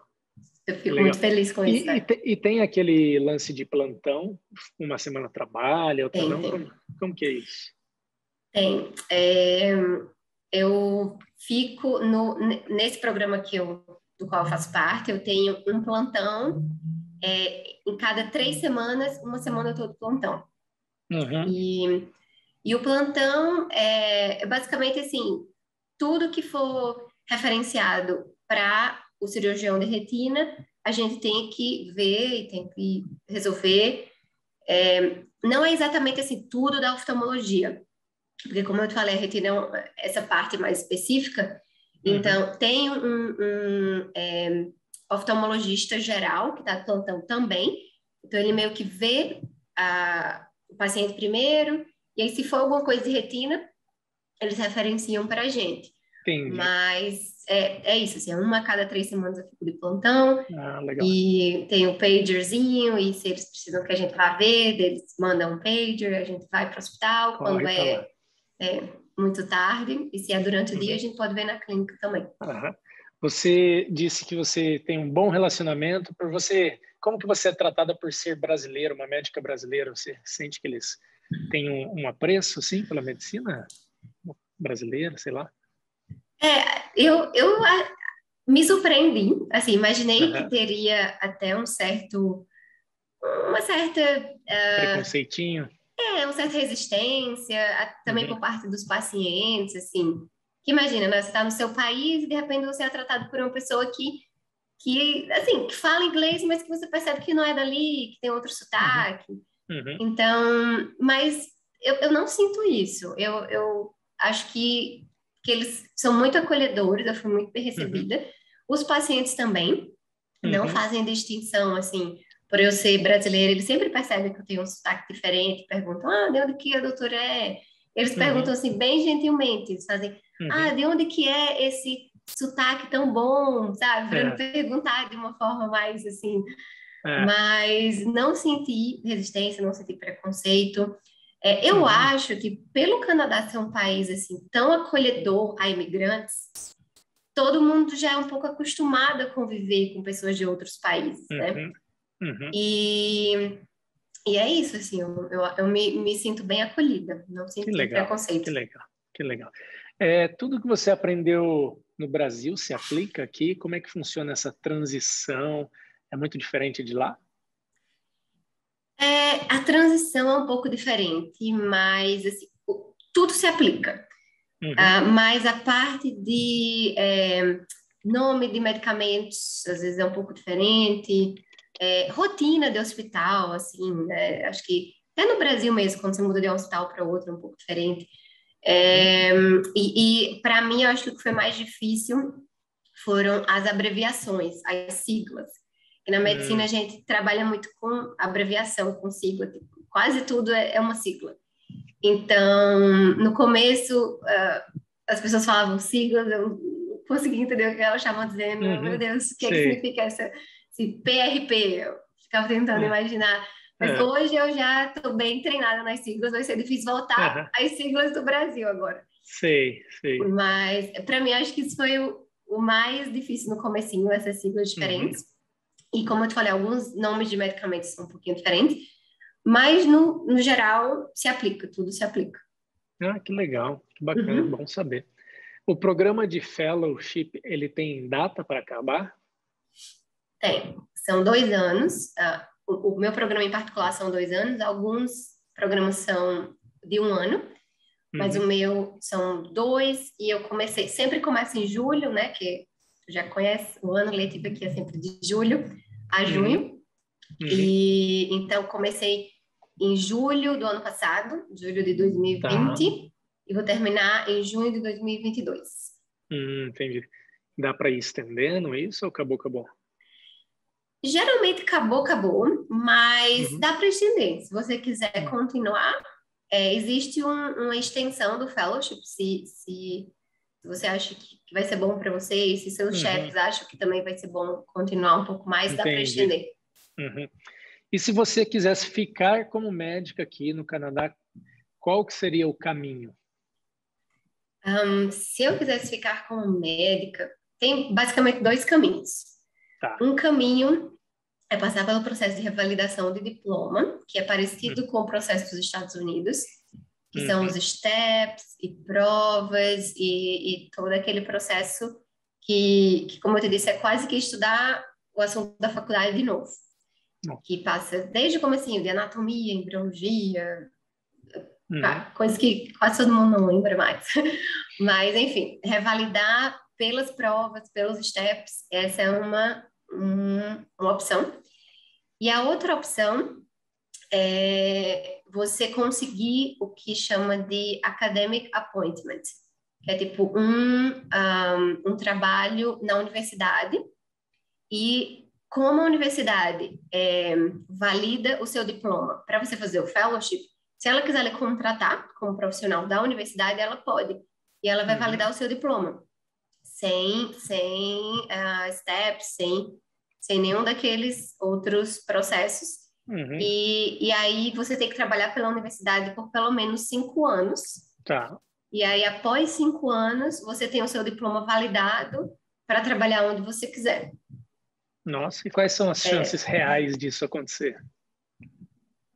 [SPEAKER 1] Eu fico muito feliz com isso.
[SPEAKER 2] E tem aquele lance de plantão? Uma semana trabalha, outra não?
[SPEAKER 1] Tem.
[SPEAKER 2] Como que é isso?
[SPEAKER 1] Tem. Eu fico nesse programa do qual eu faço parte, eu tenho um plantão em cada 3 semanas, uma semana eu tô de plantão. E o plantão é basicamente assim, tudo que for referenciado para o cirurgião de retina, a gente tem que ver e tem que resolver. Não é exatamente assim tudo da oftalmologia, porque como eu te falei, a retina é essa parte mais específica. Então, tem um oftalmologista geral que está de plantão também. Então, ele meio que vê o paciente primeiro, e aí se for alguma coisa de retina, eles referenciam para a gente.
[SPEAKER 2] Entendi.
[SPEAKER 1] Mas é isso, assim, 1 a cada 3 semanas eu fico de plantão.
[SPEAKER 2] Legal.
[SPEAKER 1] E tem o pagerzinho, e se eles precisam que a gente vá ver, eles mandam um pager, a gente vai para o hospital. Quando é muito tarde, e se é durante o dia, a gente pode ver na clínica também.
[SPEAKER 2] Você disse que você tem um bom relacionamento. Como que você é tratada por ser brasileira, uma médica brasileira? Você sente que eles têm um apreço, assim, pela medicina brasileira, sei lá?
[SPEAKER 1] Eu me surpreendi, assim, imaginei que teria até uma certa
[SPEAKER 2] preconceitinho.
[SPEAKER 1] Uma certa resistência, também por parte dos pacientes, assim, que imagina, né, você está no seu país e de repente você é tratado por uma pessoa que fala inglês, mas que você percebe que não é dali, que tem outro sotaque. Então, mas eu não sinto isso. Eu acho que eles são muito acolhedores, eu fui muito bem recebida. Os pacientes também. não
[SPEAKER 2] Uhum.
[SPEAKER 1] fazem distinção, assim, por eu ser brasileira, eles sempre percebem que eu tenho um sotaque diferente, perguntam, de onde que a doutora é? Eles perguntam,
[SPEAKER 2] Uhum.
[SPEAKER 1] assim, bem gentilmente, eles fazem,
[SPEAKER 2] Uhum.
[SPEAKER 1] de onde que é esse sotaque tão bom, sabe? Para me
[SPEAKER 2] É,
[SPEAKER 1] perguntar de uma forma mais, assim,
[SPEAKER 2] é.
[SPEAKER 1] mas não senti resistência, não senti preconceito. Eu
[SPEAKER 2] Uhum.
[SPEAKER 1] acho que pelo Canadá ser um país, assim, tão acolhedor a imigrantes, todo mundo já é um pouco acostumado a conviver com pessoas de outros países, né?
[SPEAKER 2] Uhum. Uhum.
[SPEAKER 1] E, e é isso, assim, eu me sinto bem acolhida, não
[SPEAKER 2] Que
[SPEAKER 1] senti
[SPEAKER 2] legal,
[SPEAKER 1] preconceito.
[SPEAKER 2] que legal, que legal. Tudo que você aprendeu no Brasil se aplica aqui? Como é que funciona essa transição? É muito diferente de lá?
[SPEAKER 1] A transição é um pouco diferente, mas assim, tudo se aplica.
[SPEAKER 2] Uhum.
[SPEAKER 1] Mas a parte de nome de medicamentos, às vezes é um pouco diferente. Rotina de hospital, assim, né? Acho que até no Brasil mesmo, quando você muda de um hospital para outro, é um pouco diferente.
[SPEAKER 2] Uhum.
[SPEAKER 1] E para mim, eu acho que o que foi mais difícil foram as abreviações, as siglas. E na medicina a
[SPEAKER 2] Uhum.
[SPEAKER 1] gente trabalha muito com abreviação, com sigla, tipo, quase tudo é uma sigla. Então, no começo, as pessoas falavam siglas, eu não conseguia entender o que elas estavam dizendo. Meu
[SPEAKER 2] Uhum.
[SPEAKER 1] Deus, o que é que
[SPEAKER 2] Sei.
[SPEAKER 1] significa esse PRP? Eu ficava tentando
[SPEAKER 2] É.
[SPEAKER 1] imaginar. Mas
[SPEAKER 2] É.
[SPEAKER 1] hoje eu já estou bem treinada nas siglas, vai ser difícil voltar
[SPEAKER 2] Aham.
[SPEAKER 1] às siglas do Brasil agora.
[SPEAKER 2] Sei, sei.
[SPEAKER 1] Mas, para mim, acho que isso foi o mais difícil no comecinho, essas siglas
[SPEAKER 2] Uhum.
[SPEAKER 1] diferentes. E como eu te falei, alguns nomes de medicamentos são um pouquinho diferentes, mas no geral se aplica, tudo se aplica.
[SPEAKER 2] Ah, que legal, que bacana,
[SPEAKER 1] Uhum.
[SPEAKER 2] bom saber. O programa de fellowship, ele tem data para acabar?
[SPEAKER 1] Tem. São 2 anos. O meu programa em particular são 2 anos. Alguns programas são de 1 ano, mas o
[SPEAKER 2] Uhum.
[SPEAKER 1] meu são 2. E eu comecei, sempre começa em julho, né? Que tu já conhece, o ano letivo aqui é sempre de julho a
[SPEAKER 2] Uhum.
[SPEAKER 1] junho.
[SPEAKER 2] Uhum.
[SPEAKER 1] E então comecei em julho do ano passado, julho de 2020,
[SPEAKER 2] Tá.
[SPEAKER 1] e vou terminar em junho de 2022.
[SPEAKER 2] Entendi. Dá para ir estendendo isso ou acabou, acabou?
[SPEAKER 1] Geralmente acabou, acabou, mas
[SPEAKER 2] Uhum.
[SPEAKER 1] dá para estender. Se você quiser
[SPEAKER 2] Uhum.
[SPEAKER 1] continuar, existe uma extensão do fellowship, se você acha que vai ser bom para você e se seus chefes
[SPEAKER 2] Uhum.
[SPEAKER 1] acham que também vai ser bom continuar um pouco mais, dá para
[SPEAKER 2] Entendi.
[SPEAKER 1] estender.
[SPEAKER 2] Uhum. E se você quisesse ficar como médica aqui no Canadá, qual que seria o caminho?
[SPEAKER 1] Se eu quisesse ficar como médica, tem basicamente 2 caminhos.
[SPEAKER 2] Tá.
[SPEAKER 1] Um caminho é passar pelo processo de revalidação de diploma, que é parecido com o processo dos Estados Unidos, que são os
[SPEAKER 2] Uhum.
[SPEAKER 1] steps e provas e todo aquele processo que, como eu te disse, é quase que estudar o assunto da faculdade de novo,
[SPEAKER 2] Não.
[SPEAKER 1] que passa desde o comecinho de anatomia, embriologia,
[SPEAKER 2] Uhum.
[SPEAKER 1] coisas que quase todo mundo não lembra mais. Mas, enfim, revalidar pelas provas, pelos steps, essa é uma opção. E a outra opção é você conseguir o que chama de academic appointment, que é tipo um trabalho na universidade e como a universidade valida o seu diploma para você fazer o fellowship, se ela quiser lhe contratar como profissional da universidade, ela pode. E ela vai validar
[SPEAKER 2] Uhum.
[SPEAKER 1] o seu diploma sem steps, sem nenhum daqueles outros processos.
[SPEAKER 2] Uhum.
[SPEAKER 1] E aí você tem que trabalhar pela universidade por pelo menos 5 anos.
[SPEAKER 2] Tá.
[SPEAKER 1] E aí, após 5 anos, você tem o seu diploma validado para trabalhar onde você quiser.
[SPEAKER 2] Nossa, e quais são as chances
[SPEAKER 1] É
[SPEAKER 2] reais disso acontecer?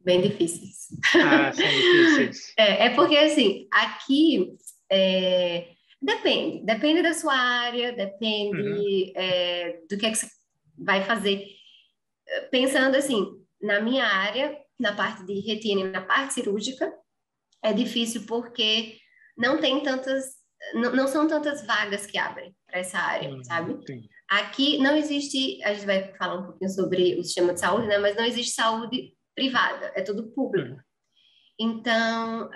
[SPEAKER 1] bem difíceis.
[SPEAKER 2] Ah, são difíceis.
[SPEAKER 1] É porque, assim, aqui depende da sua área,
[SPEAKER 2] Uhum.
[SPEAKER 1] depende do que é que você vai fazer. Pensando assim, na minha área, na parte de retina e na parte cirúrgica, é difícil porque não tem tantas, não são tantas vagas que abrem para essa área, sabe?
[SPEAKER 2] Entendi.
[SPEAKER 1] Aqui não existe, a gente vai falar um pouquinho sobre o sistema de saúde, né? Mas não existe saúde privada, é tudo público.
[SPEAKER 2] Uhum.
[SPEAKER 1] Então,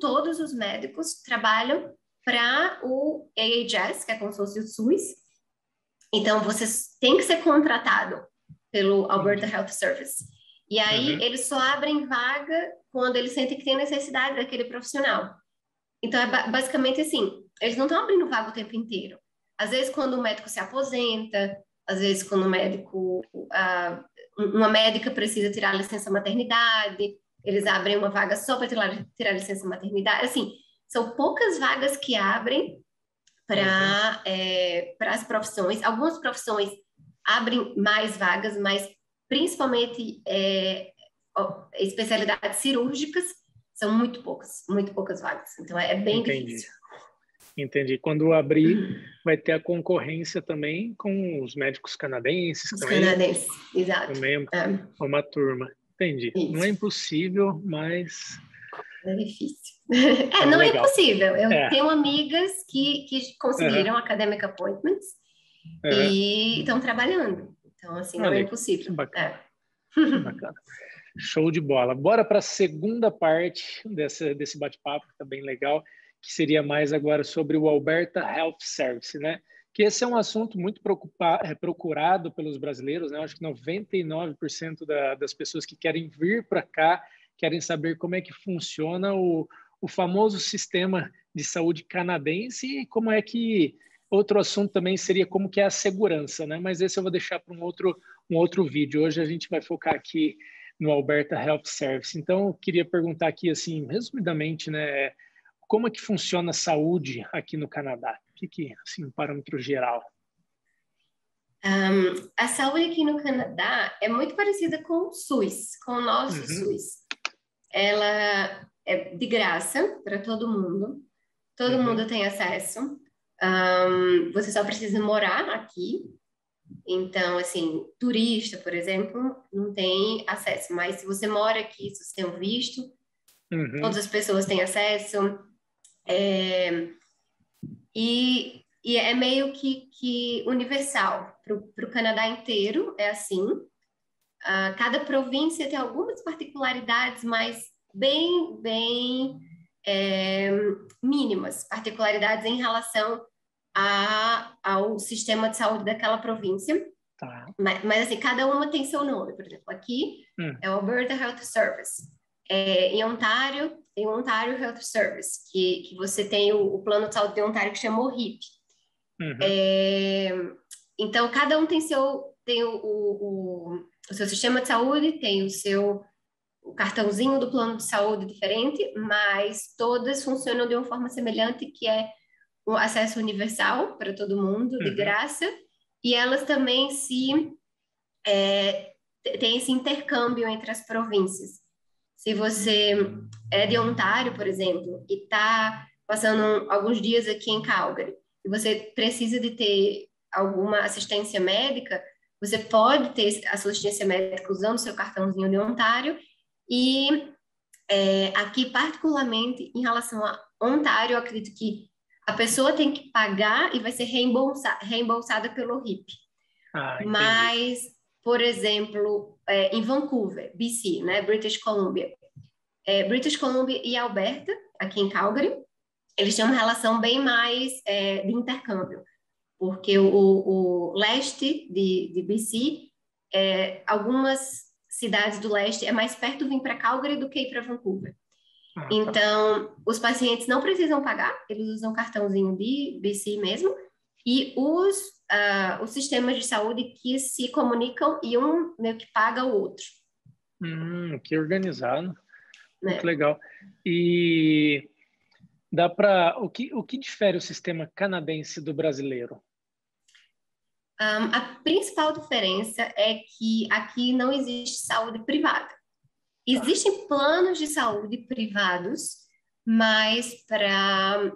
[SPEAKER 1] todos os médicos trabalham para o AHS, que é como se fosse o SUS, Então, você tem que ser contratado pelo Alberta Health Service. E aí, eles só abrem vaga quando eles sentem que tem necessidade daquele profissional. Então, é basicamente assim, eles não estão abrindo vaga o tempo inteiro. Às vezes, quando o médico se aposenta, às vezes, quando o médico, uma médica precisa tirar a licença maternidade, eles abrem uma vaga só para tirar a licença maternidade. Assim, são poucas vagas que abrem para as profissões. Algumas profissões abrem mais vagas, mas principalmente especialidades cirúrgicas são muito poucas vagas. Então é bem difícil.
[SPEAKER 2] Entendi. Quando abrir, vai ter a concorrência também com os médicos canadenses.
[SPEAKER 1] Os canadenses, exato.
[SPEAKER 2] Também uma turma. Entendi. Isso. Não é impossível, mas...
[SPEAKER 1] É difícil. Não é impossível. Eu tenho amigas que conseguiram academic appointments e estão trabalhando. Então, assim, não é impossível.
[SPEAKER 2] Bacana. Bacana. Show de bola. Bora para a segunda parte desse bate-papo, que está bem legal, que seria mais agora sobre o Alberta Health Service, né? Que esse é um assunto muito procurado pelos brasileiros, né? Eu acho que 99% das pessoas que querem vir para cá querem saber como é que funciona o famoso sistema de saúde canadense e como é que... Outro assunto também seria como que é a segurança, né? Mas esse eu vou deixar para um outro vídeo. Hoje a gente vai focar aqui no Alberta Health Service. Então, eu queria perguntar aqui, assim, resumidamente, né? Como é que funciona a saúde aqui no Canadá? O que assim, um parâmetro geral?
[SPEAKER 1] A saúde aqui no Canadá é muito parecida com o SUS, com o nosso SUS. Ela é de graça para todo mundo. Todo mundo tem acesso. Você só precisa morar aqui. Então, assim, turista, por exemplo, não tem acesso. Mas se você mora aqui, se você tem um visto, todas as pessoas têm acesso. E é meio que universal. Para o Canadá inteiro é assim. Cada província tem algumas particularidades, mas bem mínimas. Particularidades em relação ao sistema de saúde daquela província.
[SPEAKER 2] Tá.
[SPEAKER 1] Mas, assim, cada uma tem seu nome. Por exemplo, aqui é o Alberta Health Service. Em Ontário, tem o Ontario Health Service, que você tem o plano de saúde de Ontário que chama o HIP. Então, cada um tem o seu sistema de saúde, tem o cartãozinho do plano de saúde diferente, mas todas funcionam de uma forma semelhante, que é o acesso universal para todo mundo, de graça, e elas também têm esse intercâmbio entre as províncias. Se você é de Ontário, por exemplo, e está passando alguns dias aqui em Calgary, e você precisa de ter alguma assistência médica, você pode ter assistência médica usando o seu cartãozinho de Ontário. E aqui, particularmente, em relação a Ontário, eu acredito que a pessoa tem que pagar e vai ser reembolsada pelo HIP. Mas, por exemplo, em Vancouver, BC, né, British Columbia. British Columbia e Alberta, aqui em Calgary, eles têm uma relação bem mais de intercâmbio. Porque o leste de BC, algumas cidades do leste é mais perto vir para Calgary do que ir para Vancouver. Então, os pacientes não precisam pagar, eles usam cartãozinho de BC mesmo, e os sistemas de saúde que se comunicam e um meio que paga o outro.
[SPEAKER 2] Que organizado. Muito legal. E dá para... O que difere o sistema canadense do brasileiro?
[SPEAKER 1] A principal diferença é que aqui não existe saúde privada. Existem planos de saúde privados, mas para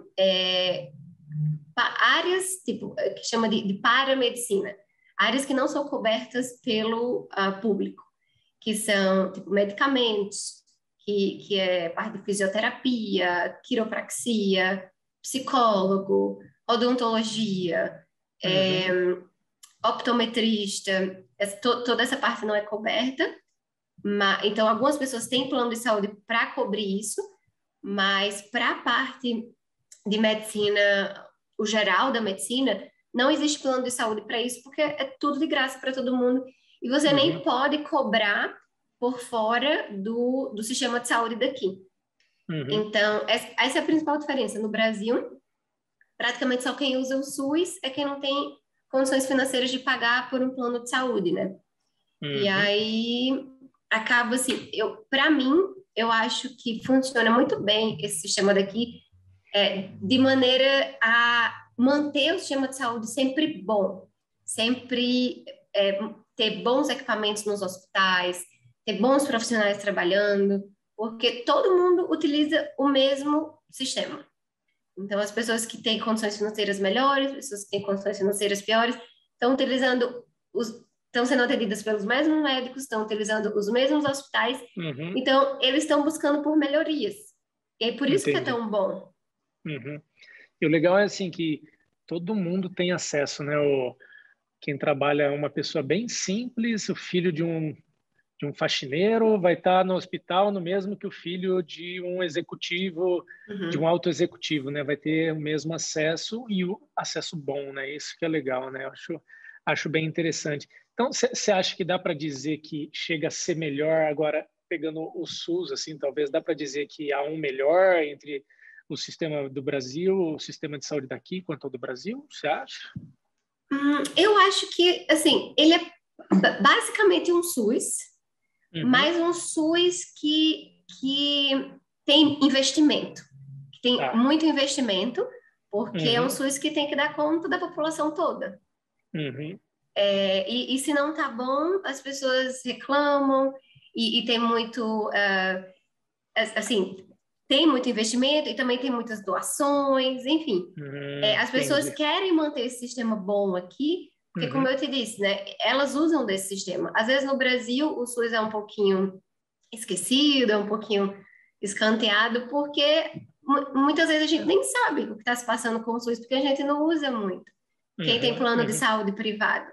[SPEAKER 1] áreas tipo, que chama de paramedicina, áreas que não são cobertas pelo público, que são tipo medicamentos, que é parte de fisioterapia, quiropraxia, psicólogo, odontologia, optometrista, toda essa parte não é coberta. Então, algumas pessoas têm plano de saúde para cobrir isso, mas para a parte de medicina, o geral da medicina, não existe plano de saúde para isso, porque é tudo de graça para todo mundo. E você nem pode cobrar por fora do sistema de saúde daqui. Então, essa é a principal diferença. No Brasil, praticamente só quem usa o SUS é quem não tem condições financeiras de pagar por um plano de saúde, né? E aí, acaba assim, para mim, eu acho que funciona muito bem esse sistema daqui, de maneira a manter o sistema de saúde sempre bom, sempre ter bons equipamentos nos hospitais, ter bons profissionais trabalhando, porque todo mundo utiliza o mesmo sistema. Então, as pessoas que têm condições financeiras melhores, pessoas que têm condições financeiras piores, estão utilizando estão sendo atendidas pelos mesmos médicos, estão utilizando os mesmos hospitais, então eles estão buscando por melhorias. E é por isso que é tão bom.
[SPEAKER 2] E o legal é assim que todo mundo tem acesso, né? Quem trabalha é uma pessoa bem simples, o filho de um faxineiro vai estar no hospital no mesmo que o filho de um executivo, de um alto executivo, né? Vai ter o mesmo acesso e o acesso bom, né? Isso que é legal, né? Acho bem interessante. Então, você acha que dá para dizer que chega a ser melhor agora, pegando o SUS, assim, talvez dá para dizer que há um melhor entre o sistema do Brasil, o sistema de saúde daqui quanto ao do Brasil? Você acha?
[SPEAKER 1] Eu acho que, assim, ele é basicamente um SUS, mas um SUS que tem investimento, que tem muito investimento, porque é um SUS que tem que dar conta da população toda. E se não tá bom, as pessoas reclamam e tem muito, assim, tem muito investimento e também tem muitas doações, enfim. As pessoas querem manter esse sistema bom aqui, porque, como eu te disse, né, elas usam desse sistema. Às vezes, no Brasil, o SUS é um pouquinho esquecido, é um pouquinho escanteado, porque muitas vezes a gente nem sabe o que está se passando com o SUS, porque a gente não usa muito. Quem tem plano de saúde privado.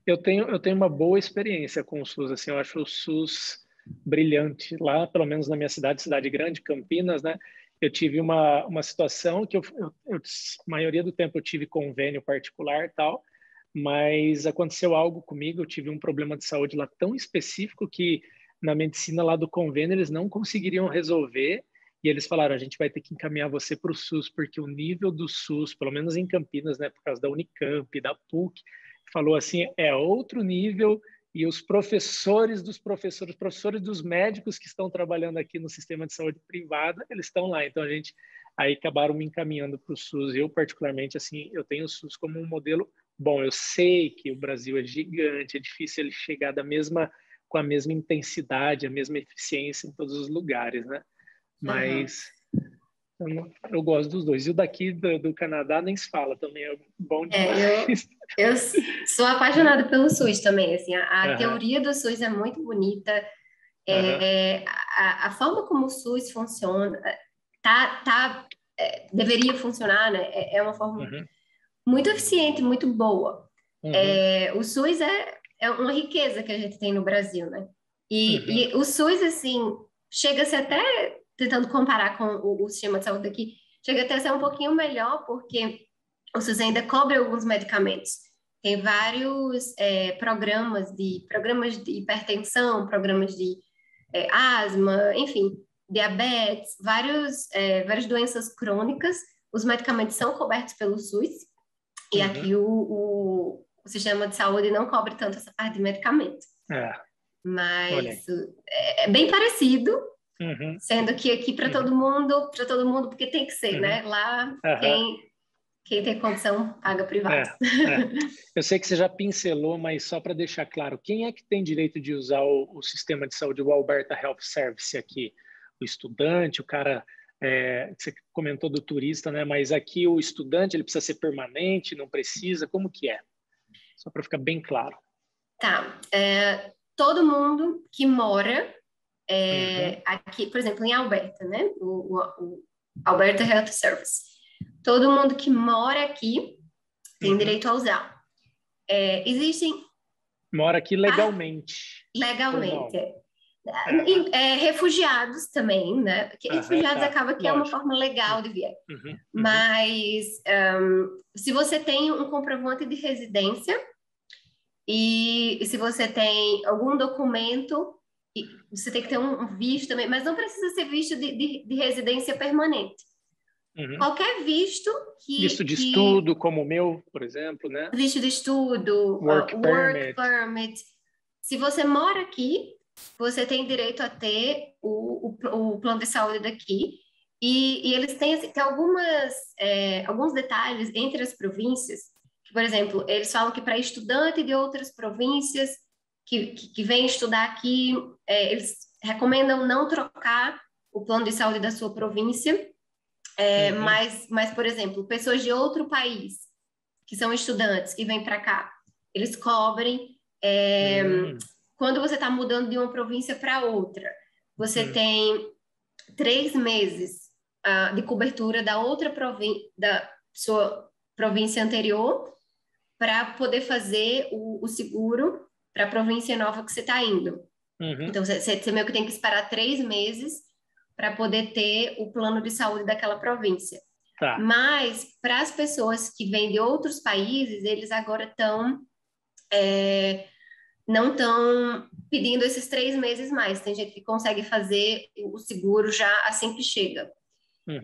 [SPEAKER 2] Eu tenho uma boa experiência com o SUS, assim, eu acho o SUS brilhante. Lá, pelo menos na minha cidade grande, Campinas, né? Eu tive uma situação que a maioria do tempo eu tive convênio particular e tal, mas aconteceu algo comigo, eu tive um problema de saúde lá tão específico que na medicina lá do convênio eles não conseguiriam resolver e eles falaram, a gente vai ter que encaminhar você para o SUS, porque o nível do SUS, pelo menos em Campinas, né, por causa da Unicamp, da PUC, falou assim, é outro nível e os professores dos médicos que estão trabalhando aqui no sistema de saúde privada, eles estão lá. Então, aí acabaram me encaminhando para o SUS. Eu, particularmente, assim, eu tenho o SUS como um modelo bom. Eu sei que o Brasil é gigante, é difícil ele chegar com a mesma intensidade, a mesma eficiência em todos os lugares, né? Mas eu gosto dos dois. E o daqui do Canadá nem se fala também, é bom demais.
[SPEAKER 1] Eu sou apaixonada pelo SUS também, assim, a teoria do SUS é muito bonita, a forma como o SUS funciona, deveria funcionar, né? É uma forma muito eficiente, muito boa. O SUS é uma riqueza que a gente tem no Brasil, né? E o SUS, assim, chega-se até, tentando comparar com o sistema de saúde aqui, chega até a ser um pouquinho melhor, porque o SUS ainda cobre alguns medicamentos. Tem vários programas de hipertensão, programas de asma, enfim, diabetes, várias doenças crônicas. Os medicamentos são cobertos pelo SUS. E aqui o sistema de saúde não cobre tanto essa parte de medicamento. Mas é bem parecido, sendo que aqui para todo mundo, porque tem que ser, né? Lá quem tem condição paga privado.
[SPEAKER 2] Eu sei que você já pincelou, mas só para deixar claro, quem é que tem direito de usar o sistema de saúde, o Alberta Health Service aqui? O estudante, o cara... você comentou do turista, né? Mas aqui o estudante ele precisa ser permanente, não precisa? Como que é? Só para ficar bem claro.
[SPEAKER 1] Tá. Todo mundo que mora aqui, por exemplo, em Alberta, né? O Alberta Health Service. Todo mundo que mora aqui tem direito a usar. Existem...
[SPEAKER 2] Mora aqui legalmente.
[SPEAKER 1] Legalmente, Refugiados também, né? Porque refugiados
[SPEAKER 2] tá.
[SPEAKER 1] acaba que é uma forma legal de vir. Mas se você tem um comprovante de residência e se você tem algum documento, você tem que ter um visto também, mas não precisa ser visto de residência permanente. Qualquer visto
[SPEAKER 2] Visto de estudo, como o meu, por exemplo, né?
[SPEAKER 1] Visto de estudo,
[SPEAKER 2] work
[SPEAKER 1] permit. Se você mora aqui, você tem direito a ter o plano de saúde daqui. E eles têm, assim, tem alguns detalhes entre as províncias. Que, por exemplo, eles falam que para estudante de outras províncias que vem estudar aqui, eles recomendam não trocar o plano de saúde da sua província. Mas, por exemplo, pessoas de outro país, que são estudantes, que vêm para cá, eles cobrem. Quando você está mudando de uma província para outra, você tem 3 meses de cobertura da da sua província anterior para poder fazer o seguro para a província nova que você está indo. Então, você meio que tem que esperar 3 meses para poder ter o plano de saúde daquela província.
[SPEAKER 2] Tá.
[SPEAKER 1] Mas, para as pessoas que vêm de outros países, eles agora não estão pedindo esses 3 meses mais. Tem gente que consegue fazer o seguro já assim que chega.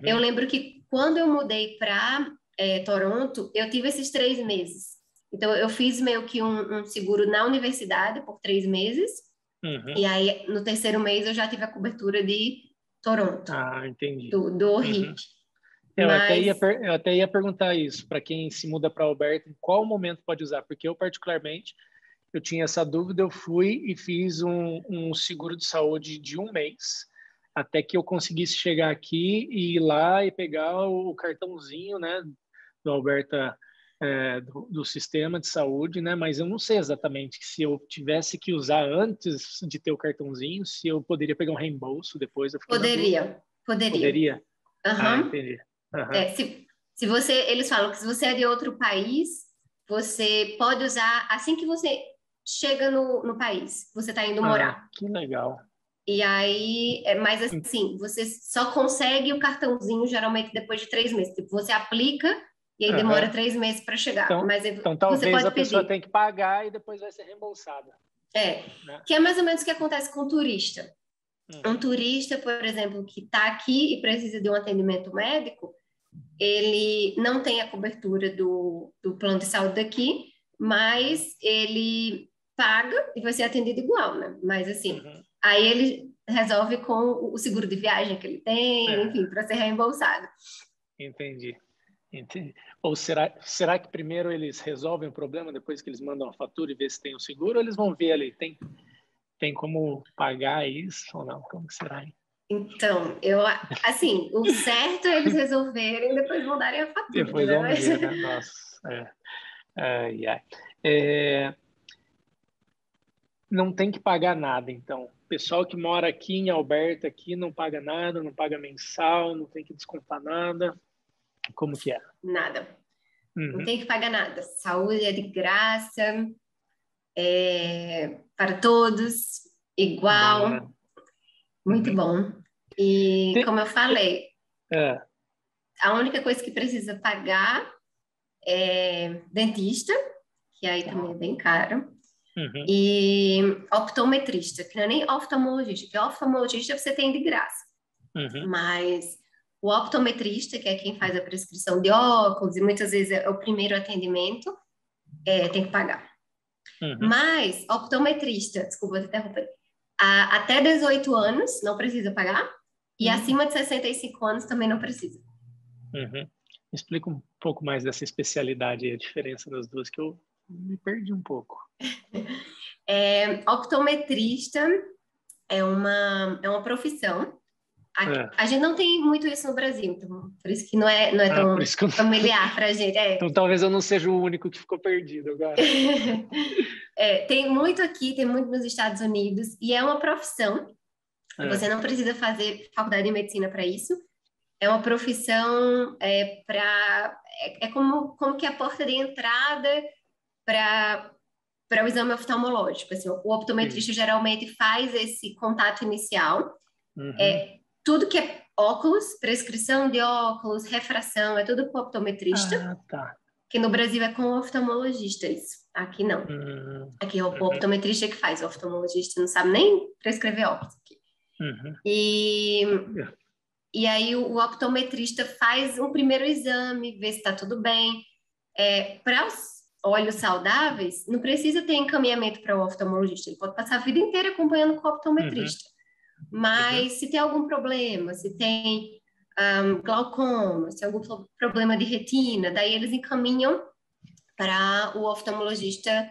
[SPEAKER 1] Eu lembro que quando eu mudei para Toronto, eu tive esses 3 meses. Então, eu fiz meio que um seguro na universidade por 3 meses. E aí, no 3º mês, eu já tive a cobertura de Toronto.
[SPEAKER 2] Entendi.
[SPEAKER 1] Do HIP.
[SPEAKER 2] Eu até ia perguntar isso, para quem se muda para Alberta, em qual momento pode usar? Porque eu, particularmente, eu tinha essa dúvida, eu fui e fiz um seguro de saúde de 1 mês, até que eu conseguisse chegar aqui e ir lá e pegar o cartãozinho, né, do Alberta, do sistema de saúde, né, mas eu não sei exatamente se eu tivesse que usar antes de ter o cartãozinho, se eu poderia pegar um reembolso depois. Eu fiquei na dúvida. Poderia? Entendi.
[SPEAKER 1] Se você, eles falam que se você é de outro país, você pode usar assim que você chega no país, você está indo morar.
[SPEAKER 2] Que legal.
[SPEAKER 1] E aí, mas assim, você só consegue o cartãozinho geralmente depois de 3 meses. Tipo, você aplica e aí demora 3 meses para chegar.
[SPEAKER 2] Então talvez a pessoa tenha que pagar e depois vai ser reembolsada.
[SPEAKER 1] Né? Que é mais ou menos o que acontece com o turista. Um turista, por exemplo, que está aqui e precisa de um atendimento médico, ele não tem a cobertura do plano de saúde daqui, mas ele paga e vai ser atendido igual, né? Mas assim, aí ele resolve com o seguro de viagem que ele tem, enfim, para ser reembolsado.
[SPEAKER 2] Entendi. Ou será que primeiro eles resolvem o problema depois que eles mandam a fatura e vê se tem o seguro, ou eles vão ver ali, tem como pagar isso ou não? Como que será, hein?
[SPEAKER 1] Então, assim, o certo é eles resolverem e depois vão darem a fatura.
[SPEAKER 2] Depois vão ver, né? Nossa. Não tem que pagar nada, então. O pessoal que mora aqui em Alberta aqui não paga nada, não paga mensal, não tem que descontar nada. Como que é?
[SPEAKER 1] Nada. Não tem que pagar nada. Saúde é de graça, para todos, igual. Bom, né? Muito bom. E como eu falei, a única coisa que precisa pagar é dentista, que aí também é bem caro, e optometrista, que não é nem oftalmologista, que oftalmologista você tem de graça. Mas o optometrista, que é quem faz a prescrição de óculos, e muitas vezes é o primeiro atendimento, tem que pagar. Mas optometrista, desculpa te interromper, até 18 anos não precisa pagar, e acima de 65 anos também não precisa.
[SPEAKER 2] Explica um pouco mais dessa especialidade, a diferença das duas, que eu me perdi um pouco.
[SPEAKER 1] Optometrista é uma profissão. A gente não tem muito isso no Brasil, então por isso que não é tão familiar para a gente.
[SPEAKER 2] Então talvez eu não seja o único que ficou perdido agora.
[SPEAKER 1] Tem muito aqui, tem muito nos Estados Unidos, e é uma profissão. Você não precisa fazer faculdade de medicina para isso. É uma profissão como que a porta de entrada para para o exame oftalmológico. Assim, o optometrista geralmente faz esse contato inicial.
[SPEAKER 2] Uhum.
[SPEAKER 1] Tudo que é óculos, prescrição de óculos, refração, é tudo com o optometrista,
[SPEAKER 2] Ah, tá.
[SPEAKER 1] que no Brasil é com o oftalmologista isso. Aqui não. Aqui é o
[SPEAKER 2] Uhum.
[SPEAKER 1] optometrista que faz, o oftalmologista não sabe nem prescrever óculos aqui.
[SPEAKER 2] Uhum.
[SPEAKER 1] E, e aí o optometrista faz um primeiro exame, vê se está tudo bem. Para os olhos saudáveis, não precisa ter encaminhamento para o oftalmologista, ele pode passar a vida inteira acompanhando com o
[SPEAKER 2] Uhum.
[SPEAKER 1] optometrista.
[SPEAKER 2] Uhum.
[SPEAKER 1] Mas se tem algum problema, se tem glaucoma, se tem algum problema de retina, daí eles encaminham para o oftalmologista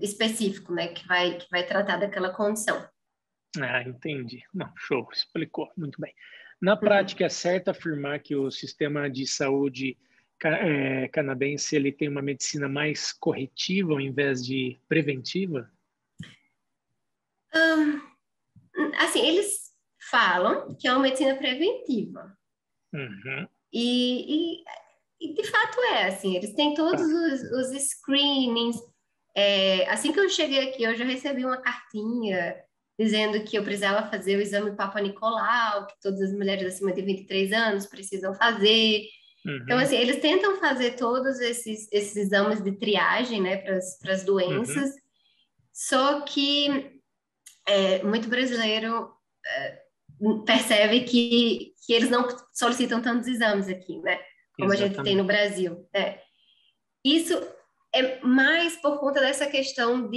[SPEAKER 1] específico, né, que vai tratar daquela condição.
[SPEAKER 2] Ah, entendi. Não, show, explicou muito bem. Na
[SPEAKER 1] Uhum.
[SPEAKER 2] prática, é certo afirmar que o sistema de saúde canadense ele tem uma medicina mais corretiva ao invés de preventiva?
[SPEAKER 1] Assim, eles falam que é uma medicina preventiva.
[SPEAKER 2] Uhum.
[SPEAKER 1] E, e de fato assim, eles têm todos
[SPEAKER 2] Tá.
[SPEAKER 1] os screenings. Assim que eu cheguei aqui, eu já recebi uma cartinha dizendo que eu precisava fazer o exame Papa Nicolau, que todas as mulheres acima de 23 anos precisam fazer. Então,
[SPEAKER 2] Uhum.
[SPEAKER 1] assim, eles tentam fazer todos esses exames de triagem, né, para as
[SPEAKER 2] Uhum.
[SPEAKER 1] doenças, só que muito brasileiro percebe que eles não solicitam tantos exames aqui, né, como a gente tem no
[SPEAKER 2] Exatamente.
[SPEAKER 1] Brasil. Isso é mais por conta dessa questão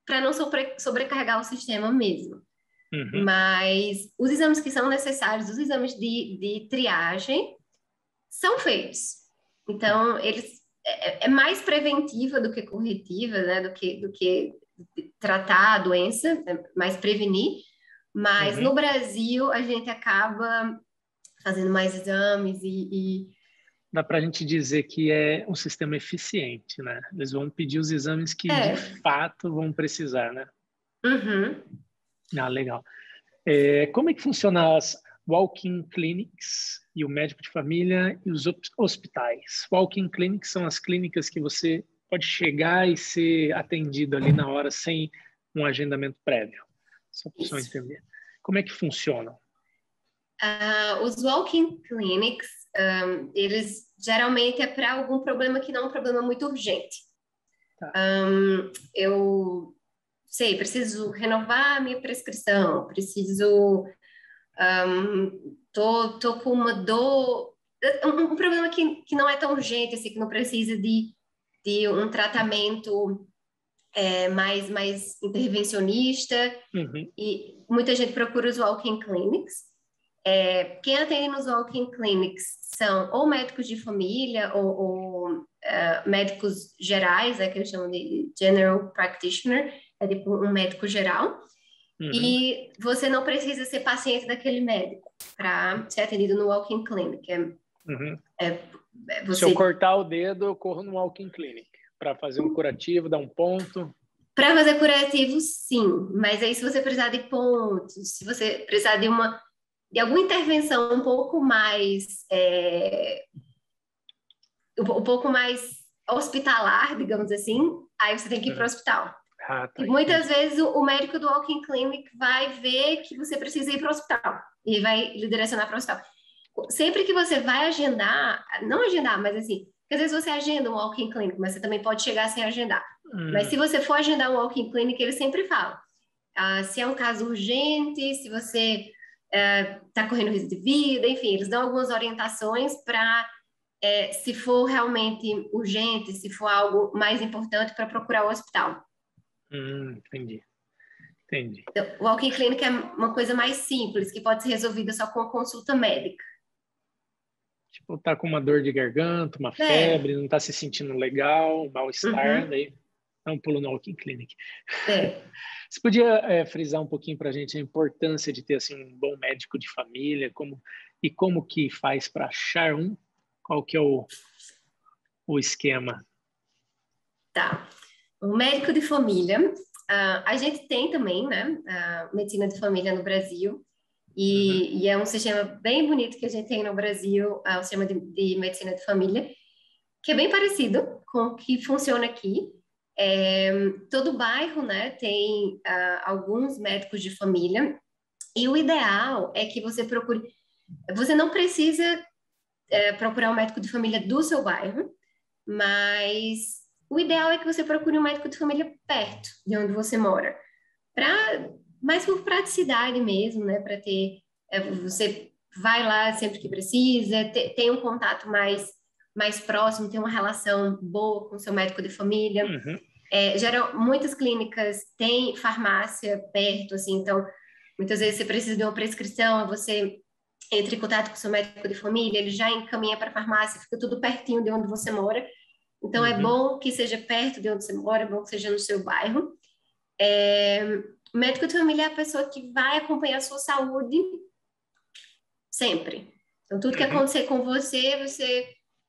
[SPEAKER 1] para não sobrecarregar o sistema mesmo.
[SPEAKER 2] Uhum.
[SPEAKER 1] Mas os exames que são necessários, os exames de triagem, são feitos.
[SPEAKER 2] Tá.
[SPEAKER 1] Então, eles é mais preventiva do que corretiva, né? Do que tratar a doença, mais prevenir. Mas no
[SPEAKER 2] Uhum.
[SPEAKER 1] Brasil, a gente acaba fazendo mais exames
[SPEAKER 2] Dá para a gente dizer que é um sistema eficiente, né? Eles vão pedir os exames que de
[SPEAKER 1] é.
[SPEAKER 2] fato vão precisar, né?
[SPEAKER 1] Uhum.
[SPEAKER 2] Ah, legal. Como é que funciona as walk-in clinics e o médico de família e os hospitais? Walk-in clinics são as clínicas que você pode chegar e ser atendido ali na hora sem um agendamento prévio. Só para pessoa
[SPEAKER 1] Isso.
[SPEAKER 2] entender. Como é que funcionam?
[SPEAKER 1] Os walk-in clinics, eles geralmente é para algum problema que não é um problema muito urgente.
[SPEAKER 2] Tá.
[SPEAKER 1] Eu sei, preciso renovar a minha prescrição, preciso, tô com uma dor, um problema que não é tão urgente, assim, que não precisa de um tratamento mais intervencionista,
[SPEAKER 2] Uhum.
[SPEAKER 1] e muita gente procura os walk-in clinics. Quem atende nos walk-in clinics são ou médicos de família ou médicos gerais, que eles chamam de general practitioner, é tipo um médico geral.
[SPEAKER 2] Uhum.
[SPEAKER 1] E você não precisa ser paciente daquele médico para ser atendido no walk-in clinic.
[SPEAKER 2] Uhum. Se eu
[SPEAKER 1] Você
[SPEAKER 2] cortar o dedo, eu corro no walk-in clinic para fazer um curativo, dar um ponto.
[SPEAKER 1] Para fazer curativo, sim, mas aí se você precisar de pontos, se você precisar de alguma intervenção um pouco mais um pouco mais hospitalar, digamos assim, aí você tem que ir para o
[SPEAKER 2] Uhum.
[SPEAKER 1] hospital.
[SPEAKER 2] Ah,
[SPEAKER 1] E
[SPEAKER 2] tá,
[SPEAKER 1] muitas
[SPEAKER 2] entendi.
[SPEAKER 1] vezes o médico do walk-in clinic vai ver que você precisa ir para o hospital e vai lhe direcionar para o hospital. Sempre que você vai agendar, não agendar, mas assim, porque às vezes você agenda um walk-in clinic, mas você também pode chegar sem agendar. Mas se você for agendar um walk-in clinic, ele sempre fala, se é um caso urgente, se você está correndo risco de vida, enfim, eles dão algumas orientações para se for realmente urgente, se for algo mais importante, para procurar o hospital.
[SPEAKER 2] Entendi, entendi.
[SPEAKER 1] Então, o walk-in clinic é uma coisa mais simples, que pode ser resolvida só com a consulta médica.
[SPEAKER 2] Tipo, tá com uma dor de garganta, uma
[SPEAKER 1] É,
[SPEAKER 2] febre, não tá se sentindo legal, mal-estar,
[SPEAKER 1] uhum,
[SPEAKER 2] daí dá um pulo no walk-in clinic.
[SPEAKER 1] é.
[SPEAKER 2] Você podia frisar um pouquinho para a gente a importância de ter assim um bom médico de família, como que faz para achar um? Qual que é o esquema?
[SPEAKER 1] Tá. O médico de família, a gente tem também, né, a medicina de família no Brasil,
[SPEAKER 2] Uhum.
[SPEAKER 1] e é um sistema bem bonito que a gente tem no Brasil, o sistema de medicina de família, que é bem parecido com o que funciona aqui. Todo bairro, né, tem alguns médicos de família, e o ideal é que você procure. Você não precisa procurar um médico de família do seu bairro, mas o ideal é que você procure um médico de família perto de onde você mora, para mais por praticidade mesmo, né, para ter você vai lá sempre que precisa, tem um contato mais próximo, tem uma relação boa com o seu médico de família.
[SPEAKER 2] Uhum.
[SPEAKER 1] Muitas clínicas têm farmácia perto, assim, então muitas vezes você precisa de uma prescrição, você entra em contato com o seu médico de família, ele já encaminha para a farmácia, fica tudo pertinho de onde você mora. Então é
[SPEAKER 2] Uhum.
[SPEAKER 1] bom que seja perto de onde você mora, é bom que seja no seu bairro. É, o médico de família é a pessoa que vai acompanhar a sua saúde sempre. Então, tudo que
[SPEAKER 2] Uhum.
[SPEAKER 1] acontecer com você,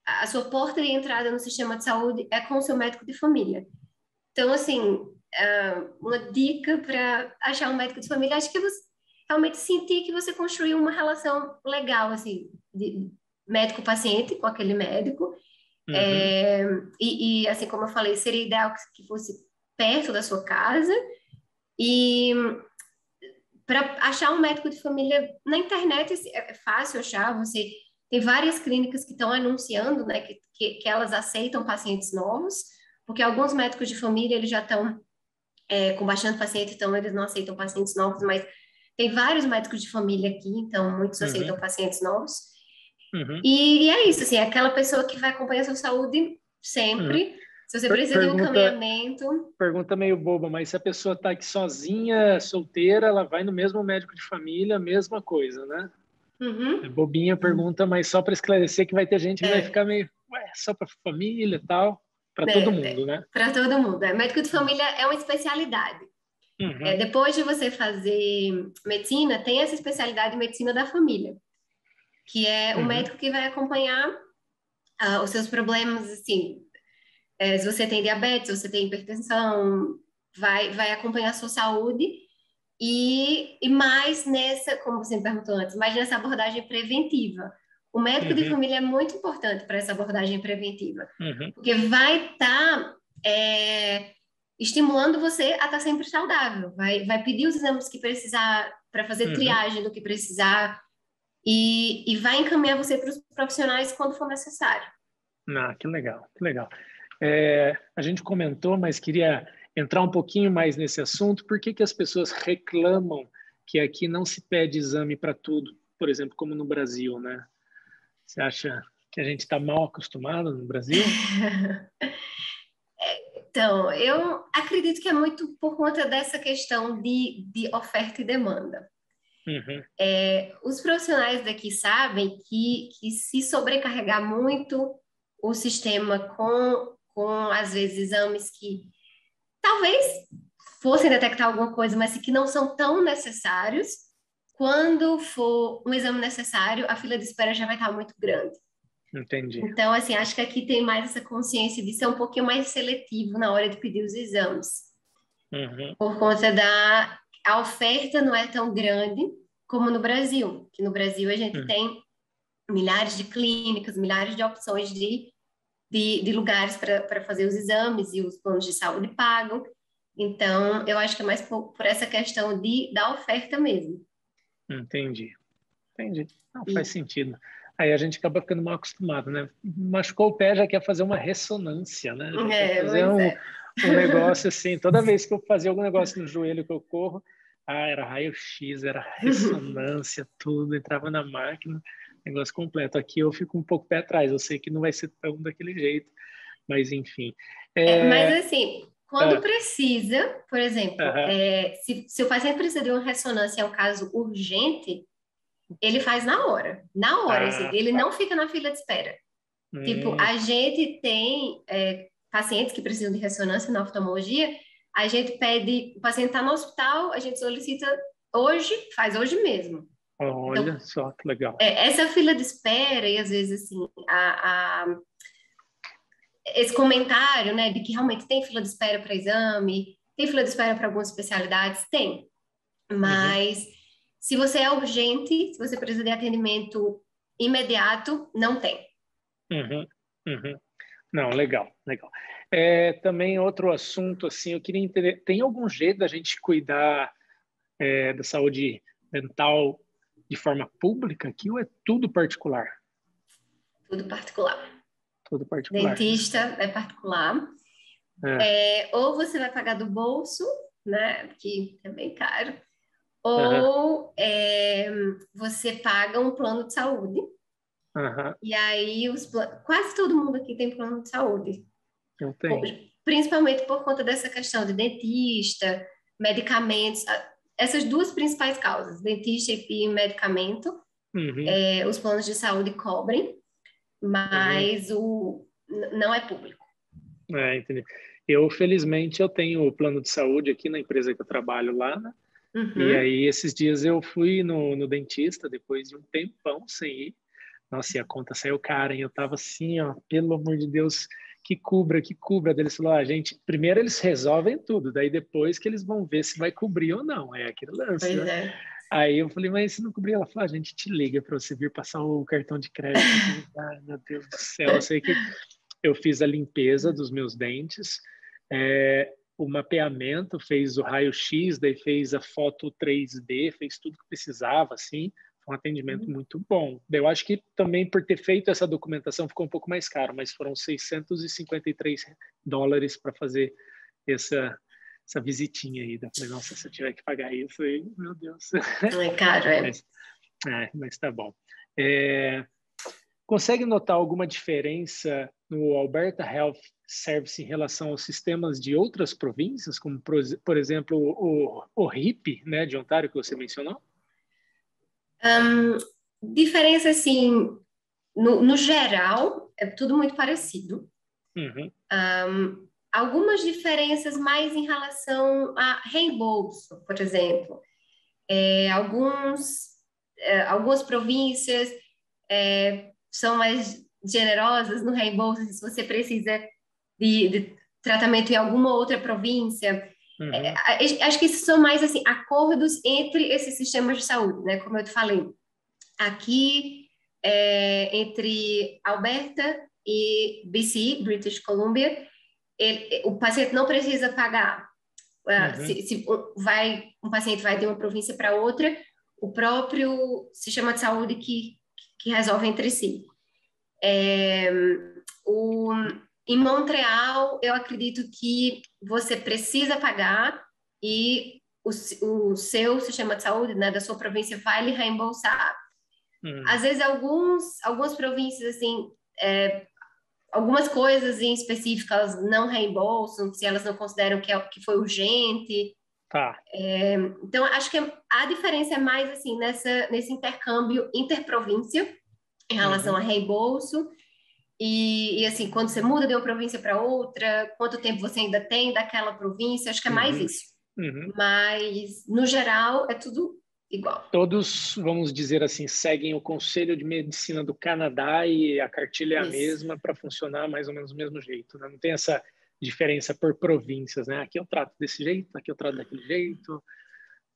[SPEAKER 1] a sua porta de entrada no sistema de saúde é com o seu médico de família. Então, assim, uma dica para achar um médico de família, acho que você realmente sentir que você construiu uma relação legal, assim, de médico-paciente com aquele médico.
[SPEAKER 2] Uhum.
[SPEAKER 1] Assim como eu falei, seria ideal que fosse perto da sua casa. E para achar um médico de família na internet é fácil achar. Você tem várias clínicas que estão anunciando, né, que elas aceitam pacientes novos, porque alguns médicos de família eles já estão com bastante paciente, então eles não aceitam pacientes novos, mas tem vários médicos de família aqui, então muitos
[SPEAKER 2] Uhum.
[SPEAKER 1] aceitam pacientes novos.
[SPEAKER 2] Uhum.
[SPEAKER 1] E é isso, assim, é aquela pessoa que vai acompanhar a sua saúde
[SPEAKER 2] Uhum.
[SPEAKER 1] sempre. Se você precisa de um
[SPEAKER 2] Pergunta,
[SPEAKER 1] encaminhamento.
[SPEAKER 2] pergunta meio boba, mas se a pessoa está aqui sozinha, solteira, ela vai no mesmo médico de família, mesma coisa, né? É
[SPEAKER 1] Uhum.
[SPEAKER 2] bobinha a pergunta, mas só para esclarecer que vai ter gente que vai
[SPEAKER 1] É,
[SPEAKER 2] ficar meio, ué, só para família e tal, para todo
[SPEAKER 1] né,
[SPEAKER 2] mundo, né?
[SPEAKER 1] para todo mundo. Médico de família é uma especialidade.
[SPEAKER 2] Uhum.
[SPEAKER 1] Depois de você fazer medicina, tem essa especialidade de medicina da família, que é o
[SPEAKER 2] Uhum.
[SPEAKER 1] médico que vai acompanhar os seus problemas, assim, se você tem diabetes, se você tem hipertensão, vai acompanhar a sua saúde e mais nessa, como você me perguntou antes, mais nessa abordagem preventiva. O médico de
[SPEAKER 2] Uhum.
[SPEAKER 1] família é muito importante para essa abordagem preventiva,
[SPEAKER 2] Uhum.
[SPEAKER 1] porque vai estar estimulando você a estar sempre saudável, vai pedir os exames que precisar para fazer
[SPEAKER 2] Uhum.
[SPEAKER 1] triagem do que precisar e vai encaminhar você para os profissionais quando for necessário.
[SPEAKER 2] Ah, que legal, que legal. A gente comentou, mas queria entrar um pouquinho mais nesse assunto. Por que que as pessoas reclamam que aqui não se pede exame para tudo, por exemplo, como no Brasil, né? Você acha que a gente está mal acostumado no Brasil?
[SPEAKER 1] Então, eu acredito que é muito por conta dessa questão de oferta e demanda.
[SPEAKER 2] Uhum.
[SPEAKER 1] Os profissionais daqui sabem que se sobrecarregar muito o sistema com às vezes, exames que talvez fossem detectar alguma coisa, mas que não são tão necessários, quando for um exame necessário, a fila de espera já vai estar muito grande.
[SPEAKER 2] Entendi.
[SPEAKER 1] Então, assim, acho que aqui tem mais essa consciência de ser um pouquinho mais seletivo na hora de pedir os exames,
[SPEAKER 2] Uhum.
[SPEAKER 1] por conta a oferta não é tão grande como no Brasil, que no Brasil a gente
[SPEAKER 2] Uhum.
[SPEAKER 1] tem milhares de clínicas, milhares de opções de lugares para fazer os exames e os planos de saúde pagam. Então, eu acho que é mais por essa questão da oferta mesmo.
[SPEAKER 2] Entendi. Entendi. Não, faz
[SPEAKER 1] E,
[SPEAKER 2] sentido. Aí a gente acaba ficando mal acostumado, né? Machucou o pé, já quer fazer uma ressonância, né? Já quer fazer
[SPEAKER 1] pois é.
[SPEAKER 2] um negócio assim. Toda vez que eu fazia algum negócio no joelho que eu corro, era raio-x, era ressonância, tudo, entrava na máquina, negócio completo. Aqui eu fico um pouco pé atrás, eu sei que não vai ser tão daquele jeito, mas enfim.
[SPEAKER 1] Mas
[SPEAKER 2] É,
[SPEAKER 1] assim, quando
[SPEAKER 2] ah,
[SPEAKER 1] precisa, por exemplo,
[SPEAKER 2] aham.
[SPEAKER 1] se o paciente precisa de uma ressonância, é um caso urgente, ele faz na hora, assim,
[SPEAKER 2] Ah,
[SPEAKER 1] ele
[SPEAKER 2] tá.
[SPEAKER 1] não fica na fila de espera. Tipo,
[SPEAKER 2] Hum.
[SPEAKER 1] a gente tem pacientes que precisam de ressonância na oftalmologia, a gente pede, o paciente está no hospital, a gente solicita hoje, faz hoje mesmo.
[SPEAKER 2] Olha
[SPEAKER 1] Então,
[SPEAKER 2] só que legal.
[SPEAKER 1] essa fila de espera e às vezes assim, esse comentário, né, de que realmente tem fila de espera para exame, tem fila de espera para algumas especialidades, tem.
[SPEAKER 2] Uhum.
[SPEAKER 1] Mas se você é urgente, se você precisa de atendimento imediato, não tem.
[SPEAKER 2] Uhum. Uhum. Não, legal, legal. Também outro assunto, assim, eu queria entender, tem algum jeito da gente cuidar da saúde dental de forma pública aqui ou é tudo particular?
[SPEAKER 1] Tudo particular.
[SPEAKER 2] Tudo particular, né?
[SPEAKER 1] Dentista é particular.
[SPEAKER 2] É,
[SPEAKER 1] Ou você vai pagar do bolso, né? Que é bem caro.
[SPEAKER 2] aham,
[SPEAKER 1] Ou você paga um plano de saúde.
[SPEAKER 2] aham,
[SPEAKER 1] E aí, quase todo mundo aqui tem plano de saúde.
[SPEAKER 2] eu tenho.
[SPEAKER 1] Principalmente por conta dessa questão de dentista, medicamentos. Essas duas principais causas, dentista e medicamento,
[SPEAKER 2] Uhum,
[SPEAKER 1] os planos de saúde cobrem,
[SPEAKER 2] uhum.
[SPEAKER 1] mas não é público.
[SPEAKER 2] Entendi. Felizmente, eu tenho o plano de saúde aqui na empresa que eu trabalho lá, né? E
[SPEAKER 1] Uhum.
[SPEAKER 2] aí, esses dias eu fui no dentista, depois de um tempão sem ir. Nossa, e a conta saiu cara, hein? Eu tava assim, ó, pelo amor de Deus, que cubra, que cubra. Daí eles falaram, gente, primeiro eles resolvem tudo, daí depois que eles vão ver se vai cobrir ou não. É aquele lance,
[SPEAKER 1] Pois
[SPEAKER 2] né?
[SPEAKER 1] é.
[SPEAKER 2] Aí eu falei, mas se não cobrir, ela falou, a gente te liga para você vir passar o cartão de crédito. Eu falei, ai, meu Deus do céu, eu sei que eu fiz a limpeza dos meus dentes, o mapeamento, fez o raio-x, daí fez a foto 3D, fez tudo que precisava, assim, foi um atendimento muito bom. Daí eu acho que também por ter feito essa documentação ficou um pouco mais caro, mas foram US$ 653 para fazer essa visitinha aí. Daí eu falei, nossa, se eu tiver que pagar isso aí, meu Deus.
[SPEAKER 1] É caro, é.
[SPEAKER 2] Mas, mas tá bom. É, Consegue notar alguma diferença no Alberta Health Service em relação aos sistemas de outras províncias, como, por exemplo, o RIP, né, de Ontário, que você mencionou?
[SPEAKER 1] Hum, Diferença, assim, no geral, é tudo muito parecido.
[SPEAKER 2] Uhum,
[SPEAKER 1] Algumas diferenças mais em relação a reembolso, por exemplo. Algumas províncias são mais generosas no reembolso se você precisa de tratamento em alguma outra província.
[SPEAKER 2] uhum,
[SPEAKER 1] Acho que isso são mais assim acordos entre esses sistemas de saúde, né? Como eu te falei, aqui entre Alberta e BC, British Columbia, o paciente não precisa pagar.
[SPEAKER 2] uhum,
[SPEAKER 1] Se um paciente vai de uma província para outra, o próprio sistema de saúde que resolve entre si. É, o, em Montreal, eu acredito que você precisa pagar e o seu sistema de saúde, né, da sua província, vai lhe reembolsar.
[SPEAKER 2] uhum,
[SPEAKER 1] Às vezes, algumas províncias, assim, algumas coisas em específico, elas não reembolsam, se elas não consideram que foi urgente.
[SPEAKER 2] tá.
[SPEAKER 1] Então, acho que a diferença é mais, assim, nesse intercâmbio interprovíncia, em relação a
[SPEAKER 2] Uhum,
[SPEAKER 1] reembolso. Assim, quando você muda de uma província para outra, quanto tempo você ainda tem daquela província, acho que é mais
[SPEAKER 2] uhum,
[SPEAKER 1] isso.
[SPEAKER 2] uhum.
[SPEAKER 1] Mas, no geral, é tudo igual.
[SPEAKER 2] Todos, vamos dizer assim, seguem o Conselho de Medicina do Canadá e a cartilha é a
[SPEAKER 1] Isso.
[SPEAKER 2] mesma para funcionar mais ou menos do mesmo jeito, né? Não tem essa diferença por províncias, né? Aqui eu trato desse jeito, aqui eu trato daquele jeito,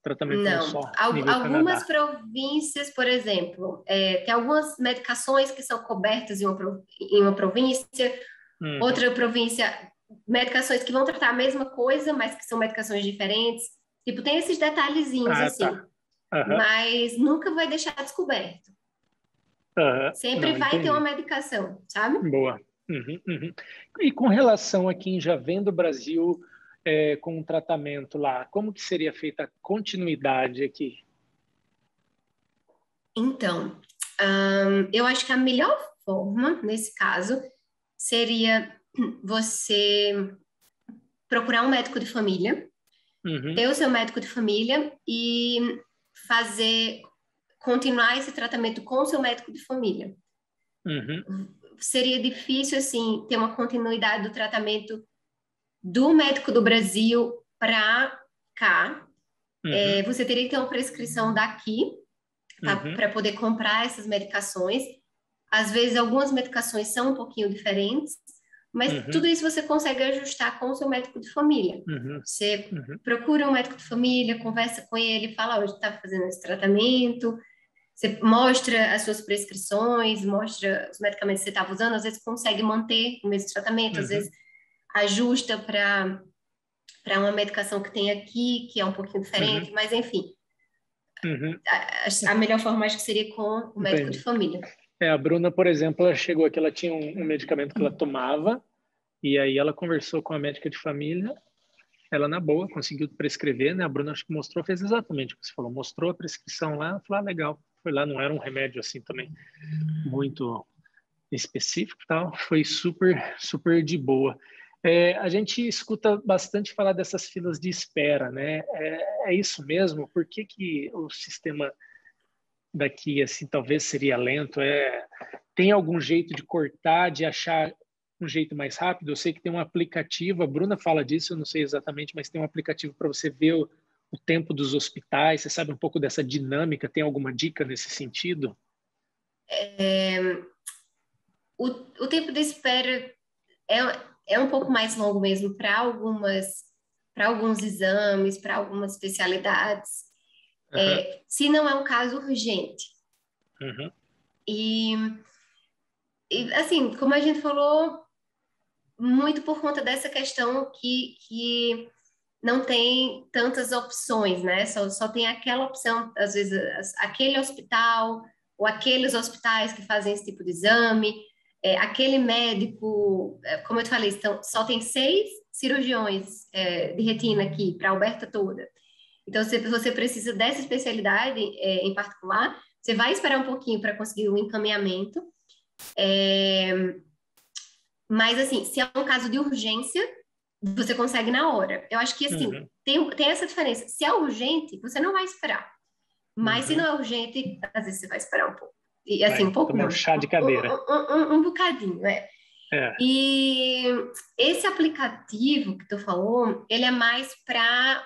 [SPEAKER 2] tratamento é um
[SPEAKER 1] Não.
[SPEAKER 2] só, nível
[SPEAKER 1] Algumas
[SPEAKER 2] Canadá.
[SPEAKER 1] províncias, por exemplo, tem algumas medicações que são cobertas em uma província,
[SPEAKER 2] Uhum.
[SPEAKER 1] outra província, medicações que vão tratar a mesma coisa, mas que são medicações diferentes. Tipo, tem esses detalhezinhos
[SPEAKER 2] Ah,
[SPEAKER 1] assim,
[SPEAKER 2] tá. Aham,
[SPEAKER 1] mas nunca vai deixar descoberto.
[SPEAKER 2] aham.
[SPEAKER 1] Sempre
[SPEAKER 2] Não,
[SPEAKER 1] vai ter uma
[SPEAKER 2] entendi.
[SPEAKER 1] medicação, sabe?
[SPEAKER 2] Boa. Uhum, uhum. E com relação a quem já vem do Brasil com um tratamento lá, como que seria feita a continuidade aqui?
[SPEAKER 1] Então, eu acho que a melhor forma, nesse caso, seria você procurar um médico de família,
[SPEAKER 2] Uhum,
[SPEAKER 1] ter o seu médico de família e fazer, continuar esse tratamento com o seu médico de família.
[SPEAKER 2] uhum,
[SPEAKER 1] Seria difícil, assim, ter uma continuidade do tratamento do médico do Brasil para cá.
[SPEAKER 2] uhum,
[SPEAKER 1] Você teria que ter uma prescrição daqui
[SPEAKER 2] uhum,
[SPEAKER 1] para poder comprar essas medicações. Às vezes, algumas medicações são um pouquinho diferentes, mas tudo
[SPEAKER 2] uhum,
[SPEAKER 1] isso você consegue ajustar com o seu médico de família.
[SPEAKER 2] uhum,
[SPEAKER 1] Você
[SPEAKER 2] uhum,
[SPEAKER 1] procura um médico de família, conversa com ele, fala, hoje está fazendo esse tratamento, você mostra as suas prescrições, mostra os medicamentos que você estava usando, às vezes consegue manter o mesmo tratamento, às vezes
[SPEAKER 2] Uhum,
[SPEAKER 1] ajusta para uma medicação que tem aqui, que é um pouquinho
[SPEAKER 2] uhum,
[SPEAKER 1] diferente, mas enfim,
[SPEAKER 2] uhum.
[SPEAKER 1] a melhor forma acho que seria com o médico de
[SPEAKER 2] Entendi.
[SPEAKER 1] família.
[SPEAKER 2] A Bruna, por exemplo, ela chegou aqui, ela tinha um medicamento que ela tomava, e aí ela conversou com a médica de família, ela na boa conseguiu prescrever, né? A Bruna acho que mostrou, fez exatamente o que você falou, mostrou a prescrição lá, falou, ah, legal. Foi lá, não era um remédio assim também muito específico, e tal, foi super, super de boa. A gente escuta bastante falar dessas filas de espera, né? É isso mesmo? Por que que o sistema daqui, assim, talvez seria lento? Tem algum jeito de cortar, de achar um jeito mais rápido? Eu sei que tem um aplicativo, a Bruna fala disso, eu não sei exatamente, mas tem um aplicativo para você ver o tempo dos hospitais. Você sabe um pouco dessa dinâmica? Tem alguma dica nesse sentido?
[SPEAKER 1] É, o tempo de espera é, é um pouco mais longo mesmo para alguns exames, para algumas especialidades,
[SPEAKER 2] Aham,
[SPEAKER 1] se não é um caso urgente.
[SPEAKER 2] uhum,
[SPEAKER 1] E, e assim, como a gente falou, muito por conta dessa questão que não tem tantas opções, né? Só tem aquela opção, às vezes, aquele hospital ou aqueles hospitais que fazem esse tipo de exame, aquele médico, como eu te falei, só tem 6 cirurgiões, de retina aqui para a Alberta toda. Então, se você precisa dessa especialidade, em particular, você vai esperar um pouquinho para conseguir o encaminhamento. Mas, assim, se é um caso de urgência, você consegue na hora. Eu acho que, assim,
[SPEAKER 2] uhum,
[SPEAKER 1] tem essa diferença. Se é urgente, você não vai esperar. Mas se não
[SPEAKER 2] uhum.
[SPEAKER 1] é urgente, às vezes você vai esperar um pouco. E, assim, um
[SPEAKER 2] Vai
[SPEAKER 1] pouco
[SPEAKER 2] tomar um
[SPEAKER 1] não.
[SPEAKER 2] chá de cadeira.
[SPEAKER 1] Um bocadinho, né?
[SPEAKER 2] É.
[SPEAKER 1] E esse aplicativo que tu falou, ele é mais para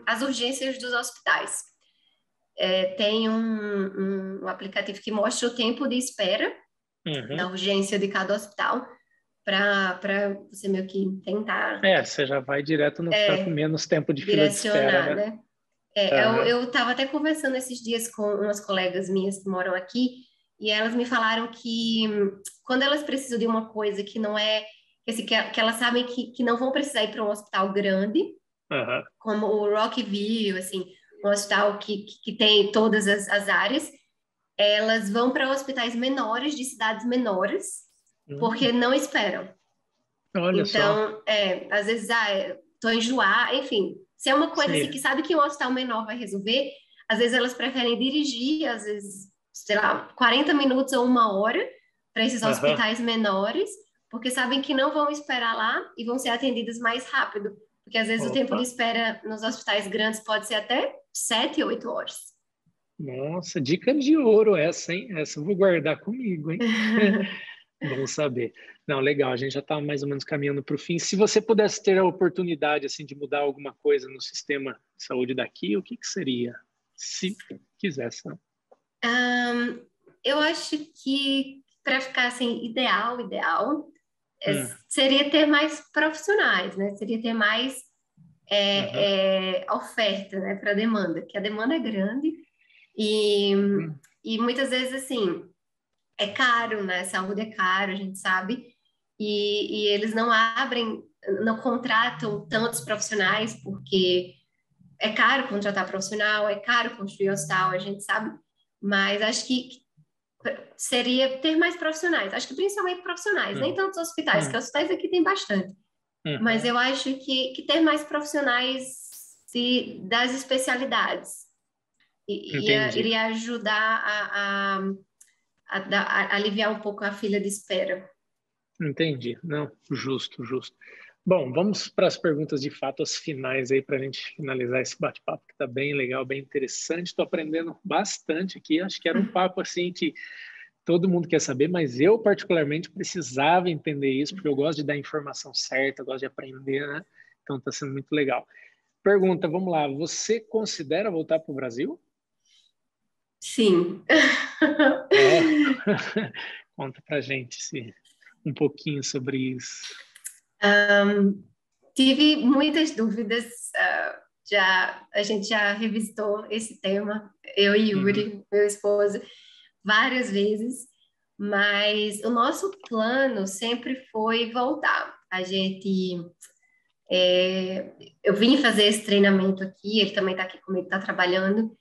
[SPEAKER 1] as urgências dos hospitais. Tem um aplicativo que mostra o tempo de espera da
[SPEAKER 2] Uhum.
[SPEAKER 1] urgência de cada hospital para você meio que tentar
[SPEAKER 2] Você já vai direto no que está com menos tempo de fila de espera,
[SPEAKER 1] direcionar,
[SPEAKER 2] né?
[SPEAKER 1] né?
[SPEAKER 2] Aham,
[SPEAKER 1] Eu estava até conversando esses dias com umas colegas minhas que moram aqui e elas me falaram que quando elas precisam de uma coisa que não é, que elas sabem que não vão precisar ir para um hospital grande,
[SPEAKER 2] aham.
[SPEAKER 1] como o Rockville, assim, um hospital que tem todas as áreas, elas vão para hospitais menores, de cidades menores, porque não esperam.
[SPEAKER 2] Olha só.
[SPEAKER 1] Então, às vezes, tô enjoar, enfim, se é uma coisa assim
[SPEAKER 2] Sim.
[SPEAKER 1] que sabe que um hospital menor vai resolver, às vezes elas preferem dirigir, às vezes, sei lá, 40 minutos ou 1 hora para esses
[SPEAKER 2] Aham.
[SPEAKER 1] hospitais menores, porque sabem que não vão esperar lá e vão ser atendidas mais rápido. Porque às vezes o tempo de
[SPEAKER 2] Opa.
[SPEAKER 1] espera nos hospitais grandes pode ser até 7, 8 horas.
[SPEAKER 2] Nossa, dica de ouro essa, hein? Essa eu vou guardar comigo, hein? Bom saber. Não, legal, a gente já está mais ou menos caminhando para o fim. Se você pudesse ter a oportunidade assim de mudar alguma coisa no sistema de saúde daqui, o que que seria? Se quisesse, né?
[SPEAKER 1] Ahn, eu acho que para ficar assim, ideal,
[SPEAKER 2] Hum,
[SPEAKER 1] seria ter mais profissionais, né? Seria ter mais
[SPEAKER 2] uhum,
[SPEAKER 1] oferta, né, para demanda, que a demanda é grande e,
[SPEAKER 2] uhum,
[SPEAKER 1] e muitas vezes assim é caro, né? Saúde é caro, a gente sabe, e eles não abrem, não contratam tantos profissionais porque é caro contratar profissional, é caro construir hospital, a gente sabe, mas acho que seria ter mais profissionais, acho que principalmente profissionais, nem
[SPEAKER 2] uhum,
[SPEAKER 1] tantos hospitais, que
[SPEAKER 2] uhum,
[SPEAKER 1] hospitais aqui tem bastante, mas
[SPEAKER 2] uhum.
[SPEAKER 1] eu acho que ter mais profissionais das especialidades
[SPEAKER 2] Entendi,
[SPEAKER 1] iria ajudar a aliviar um pouco a fila de espera.
[SPEAKER 2] entendi. Não, justo, justo. Bom, vamos para as perguntas de fato, as finais aí, para a gente finalizar esse bate-papo que está bem legal, bem interessante. Estou aprendendo bastante aqui. Acho que era um papo assim que todo mundo quer saber, mas eu particularmente precisava entender isso, porque eu gosto de dar informação certa, eu gosto de aprender, né? Então está sendo muito legal. Pergunta, vamos lá. Você considera voltar para o Brasil?
[SPEAKER 1] Sim.
[SPEAKER 2] Ó, conta pra gente um pouquinho sobre isso.
[SPEAKER 1] Tive muitas dúvidas, a gente já revisitou esse tema, eu e
[SPEAKER 2] Uhum,
[SPEAKER 1] Yuri, meu esposo, várias vezes, mas o nosso plano sempre foi voltar. Eu vim fazer esse treinamento aqui, ele também está aqui comigo, está trabalhando,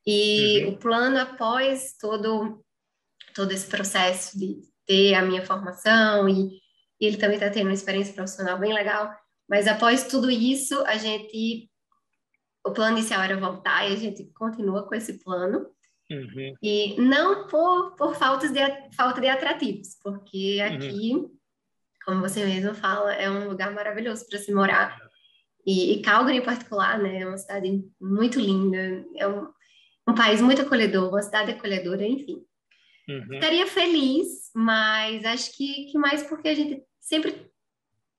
[SPEAKER 1] e
[SPEAKER 2] uhum,
[SPEAKER 1] o plano após todo esse processo de ter a minha formação e ele também está tendo uma experiência profissional bem legal, mas após tudo isso, o plano inicial era voltar e a gente continua com esse plano,
[SPEAKER 2] uhum,
[SPEAKER 1] e não por falta de atrativos, porque
[SPEAKER 2] uhum.
[SPEAKER 1] aqui, como você mesmo fala, é um lugar maravilhoso para se morar. E Calgary, em particular, né, é uma cidade muito linda, é um país muito acolhedor, uma cidade acolhedora, enfim.
[SPEAKER 2] Uhum.
[SPEAKER 1] Ficaria feliz, mas acho que mais porque a gente sempre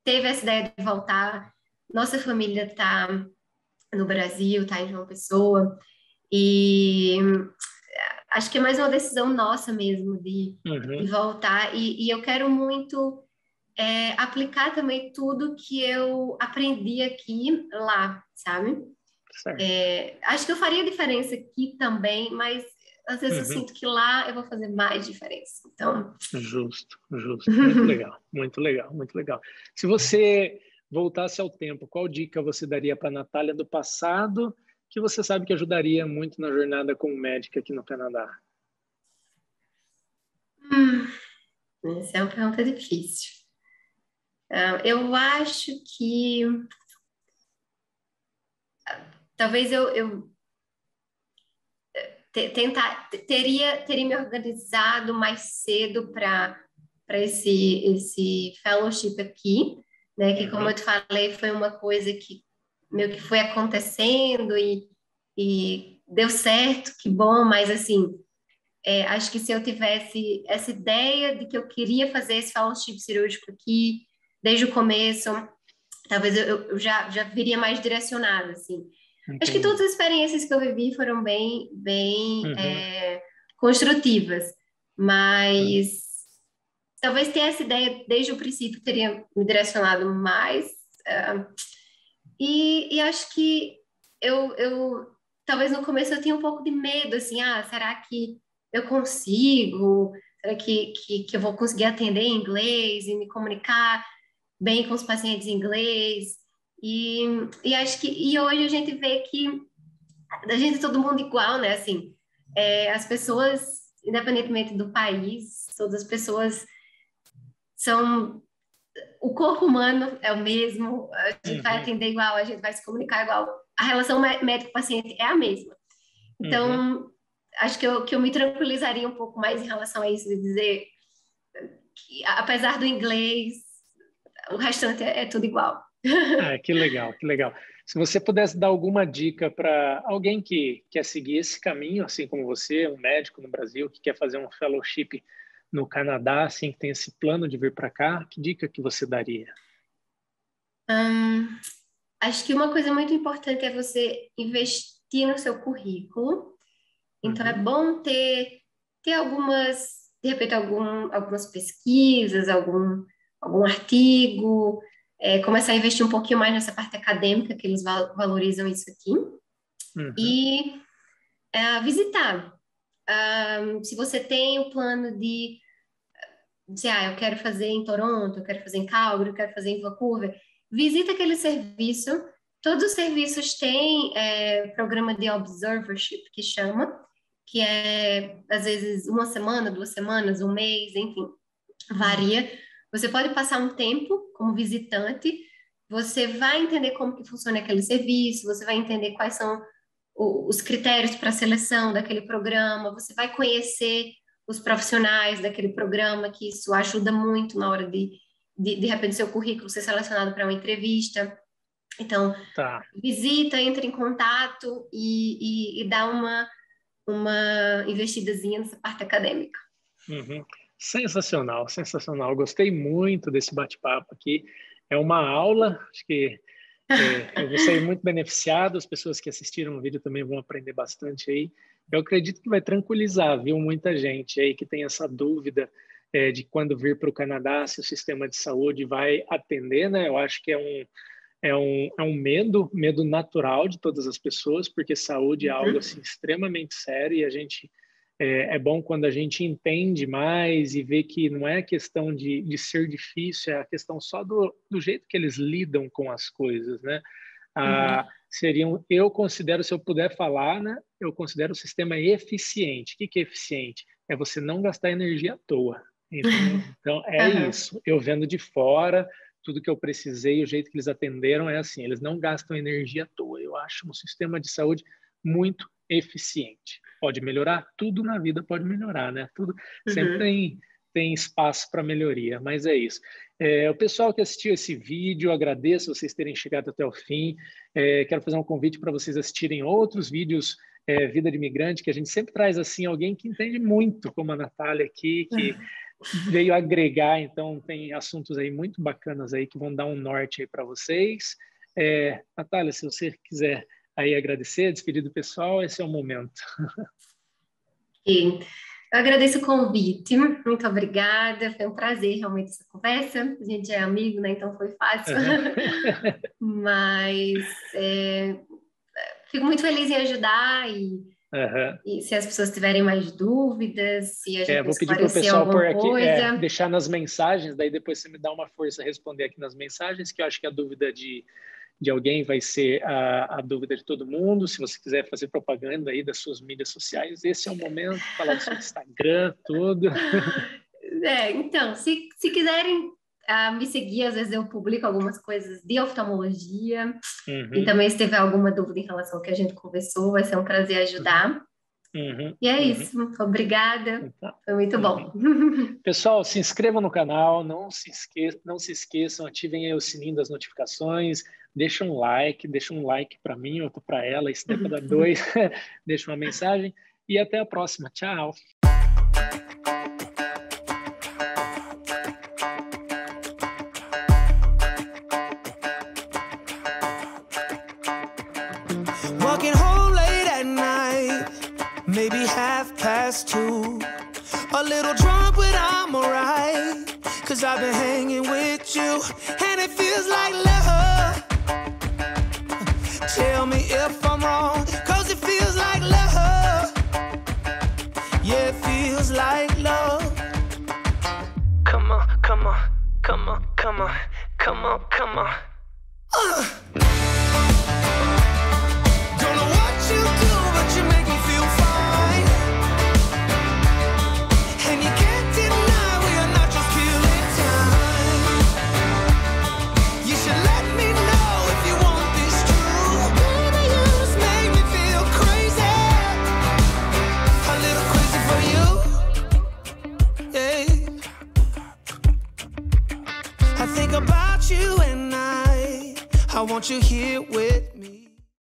[SPEAKER 1] teve essa ideia de voltar. Nossa família está no Brasil, está em João Pessoa, e acho que é mais uma decisão nossa mesmo de
[SPEAKER 2] Uhum,
[SPEAKER 1] voltar. E eu quero muito aplicar também tudo que eu aprendi aqui lá, sabe?
[SPEAKER 2] certo.
[SPEAKER 1] Acho que eu faria diferença aqui também, mas às vezes eu
[SPEAKER 2] Uhum,
[SPEAKER 1] sinto que lá eu vou fazer mais diferença. Então,
[SPEAKER 2] justo, justo. Muito legal, muito legal, muito legal. Se você voltasse ao tempo, qual dica você daria para a Natália do passado que você sabe que ajudaria muito na jornada como médica aqui no Canadá?
[SPEAKER 1] hum, essa é uma pergunta difícil. Eu acho que talvez eu teria me organizado mais cedo para esse fellowship aqui, né? Que como eu
[SPEAKER 2] Uhum,
[SPEAKER 1] te falei, foi uma coisa que meio que foi acontecendo e deu certo, que bom, mas assim, acho que se eu tivesse essa ideia de que eu queria fazer esse fellowship cirúrgico aqui desde o começo, talvez eu já viria mais direcionada, assim. Acho que todas
[SPEAKER 2] entendi.
[SPEAKER 1] as experiências que eu vivi foram bem
[SPEAKER 2] Uhum,
[SPEAKER 1] construtivas,
[SPEAKER 2] uhum,
[SPEAKER 1] mas talvez ter essa ideia desde o princípio teria me direcionado mais. ah, e acho que eu talvez no começo eu tinha um pouco de medo, assim, será que eu consigo? Será que eu vou conseguir atender em inglês e me comunicar bem com os pacientes em inglês? E, e acho que hoje a gente vê que a gente é todo mundo igual, né? Assim, as pessoas, independentemente do país, todas as pessoas são. O corpo humano é o mesmo, a gente vai
[SPEAKER 2] uhum,
[SPEAKER 1] atender igual, a gente vai se comunicar igual, a relação médico-paciente é a mesma.
[SPEAKER 2] uhum.
[SPEAKER 1] Então, acho que eu me tranquilizaria um pouco mais em relação a isso, de dizer que, apesar do inglês, o restante é tudo igual.
[SPEAKER 2] Ah, que legal, que legal. Se você pudesse dar alguma dica para alguém que quer seguir esse caminho, assim como você, um médico no Brasil que quer fazer um fellowship no Canadá, assim que tem esse plano de vir para cá, que dica que você daria?
[SPEAKER 1] Hum, Acho que uma coisa muito importante é você investir no seu currículo. Então, é
[SPEAKER 2] Uhum,
[SPEAKER 1] bom ter de repente, algumas pesquisas, algum artigo, começar a investir um pouquinho mais nessa parte acadêmica, que eles valorizam isso aqui,
[SPEAKER 2] uhum,
[SPEAKER 1] e visitar. Se você tem o plano de dizer, eu quero fazer em Toronto, eu quero fazer em Calgary, eu quero fazer em Vancouver, visita aquele serviço. Todos os serviços têm programa de observership, que chama, que é, às vezes, uma semana, 2 semanas, um mês, enfim, varia. Você pode passar um tempo como visitante, você vai entender como que funciona aquele serviço, você vai entender quais são os critérios para a seleção daquele programa, você vai conhecer os profissionais daquele programa, que isso ajuda muito na hora de repente, seu currículo ser selecionado para uma entrevista. Então,
[SPEAKER 2] tá.
[SPEAKER 1] visita, entra em contato e dá uma investidazinha nessa parte acadêmica.
[SPEAKER 2] Uhum. Sensacional, sensacional. Gostei muito desse bate-papo aqui. É uma aula, acho que eu vou sair muito beneficiado, as pessoas que assistiram o vídeo também vão aprender bastante aí. Eu acredito que vai tranquilizar, viu, muita gente aí que tem essa dúvida de quando vir para o Canadá, se o sistema de saúde vai atender, né? Eu acho que é um medo natural de todas as pessoas, porque saúde é algo assim, extremamente sério e a gente é bom quando a gente entende mais e vê que não é questão de ser difícil, é a questão só do jeito que eles lidam com as coisas, né? Eu considero, se eu puder falar, né, eu considero o sistema eficiente. O que é eficiente? É você não gastar energia à toa. Entendeu? Então, isso. Eu vendo de fora, tudo que eu precisei, o jeito que eles atenderam é assim, eles não gastam energia à toa. Eu acho um sistema de saúde muito eficiente. Pode melhorar? Tudo na vida pode melhorar, né? Tudo sempre tem espaço para melhoria, mas é isso. O pessoal que assistiu esse vídeo, agradeço vocês terem chegado até o fim. Quero fazer um convite para vocês assistirem outros vídeos Vida de Imigrante, que a gente sempre traz assim alguém que entende muito, como a Natália aqui, que veio agregar, então tem assuntos aí muito bacanas aí que vão dar um norte aí para vocês. Natália, se você quiser aí agradecer, despedir do pessoal, esse é o momento.
[SPEAKER 1] Eu agradeço o convite, muito obrigada, foi um prazer realmente essa conversa, a gente é amigo, né, então foi fácil, mas fico muito feliz em ajudar e se as pessoas tiverem mais dúvidas, se a gente
[SPEAKER 2] vou pedir para o pessoal por aqui, deixar nas mensagens, daí depois você me dá uma força a responder aqui nas mensagens, que eu acho que a dúvida de alguém vai ser a dúvida de todo mundo. Se você quiser fazer propaganda aí das suas mídias sociais, esse é o momento, falar do seu Instagram, tudo.
[SPEAKER 1] Então, se quiserem me seguir, às vezes eu publico algumas coisas de oftalmologia, e também se tiver alguma dúvida em relação ao que a gente conversou, vai ser um prazer ajudar. E é isso, obrigada, foi muito bom.
[SPEAKER 2] Pessoal, se inscrevam no canal, não se esqueçam, ativem aí o sininho das notificações, deixa um like para mim, outro para ela, isso dá para dar 2, deixa uma mensagem e até a próxima, tchau!
[SPEAKER 3] Maybe 2:30, a little drunk, but I'm alright, 'cause I've been hanging with you, and it feels like love. Tell me if I'm wrong, 'cause it feels like love. Yeah, it feels like love. Come on, come on, come on, come on, come on, come on. Don't know what you do, but you make me feel fine. And you can't deny we are not just killing time. You should let me know if you want this true. Baby, you just make me feel crazy. A little crazy for you. Yeah. I think about you and I want you here with me.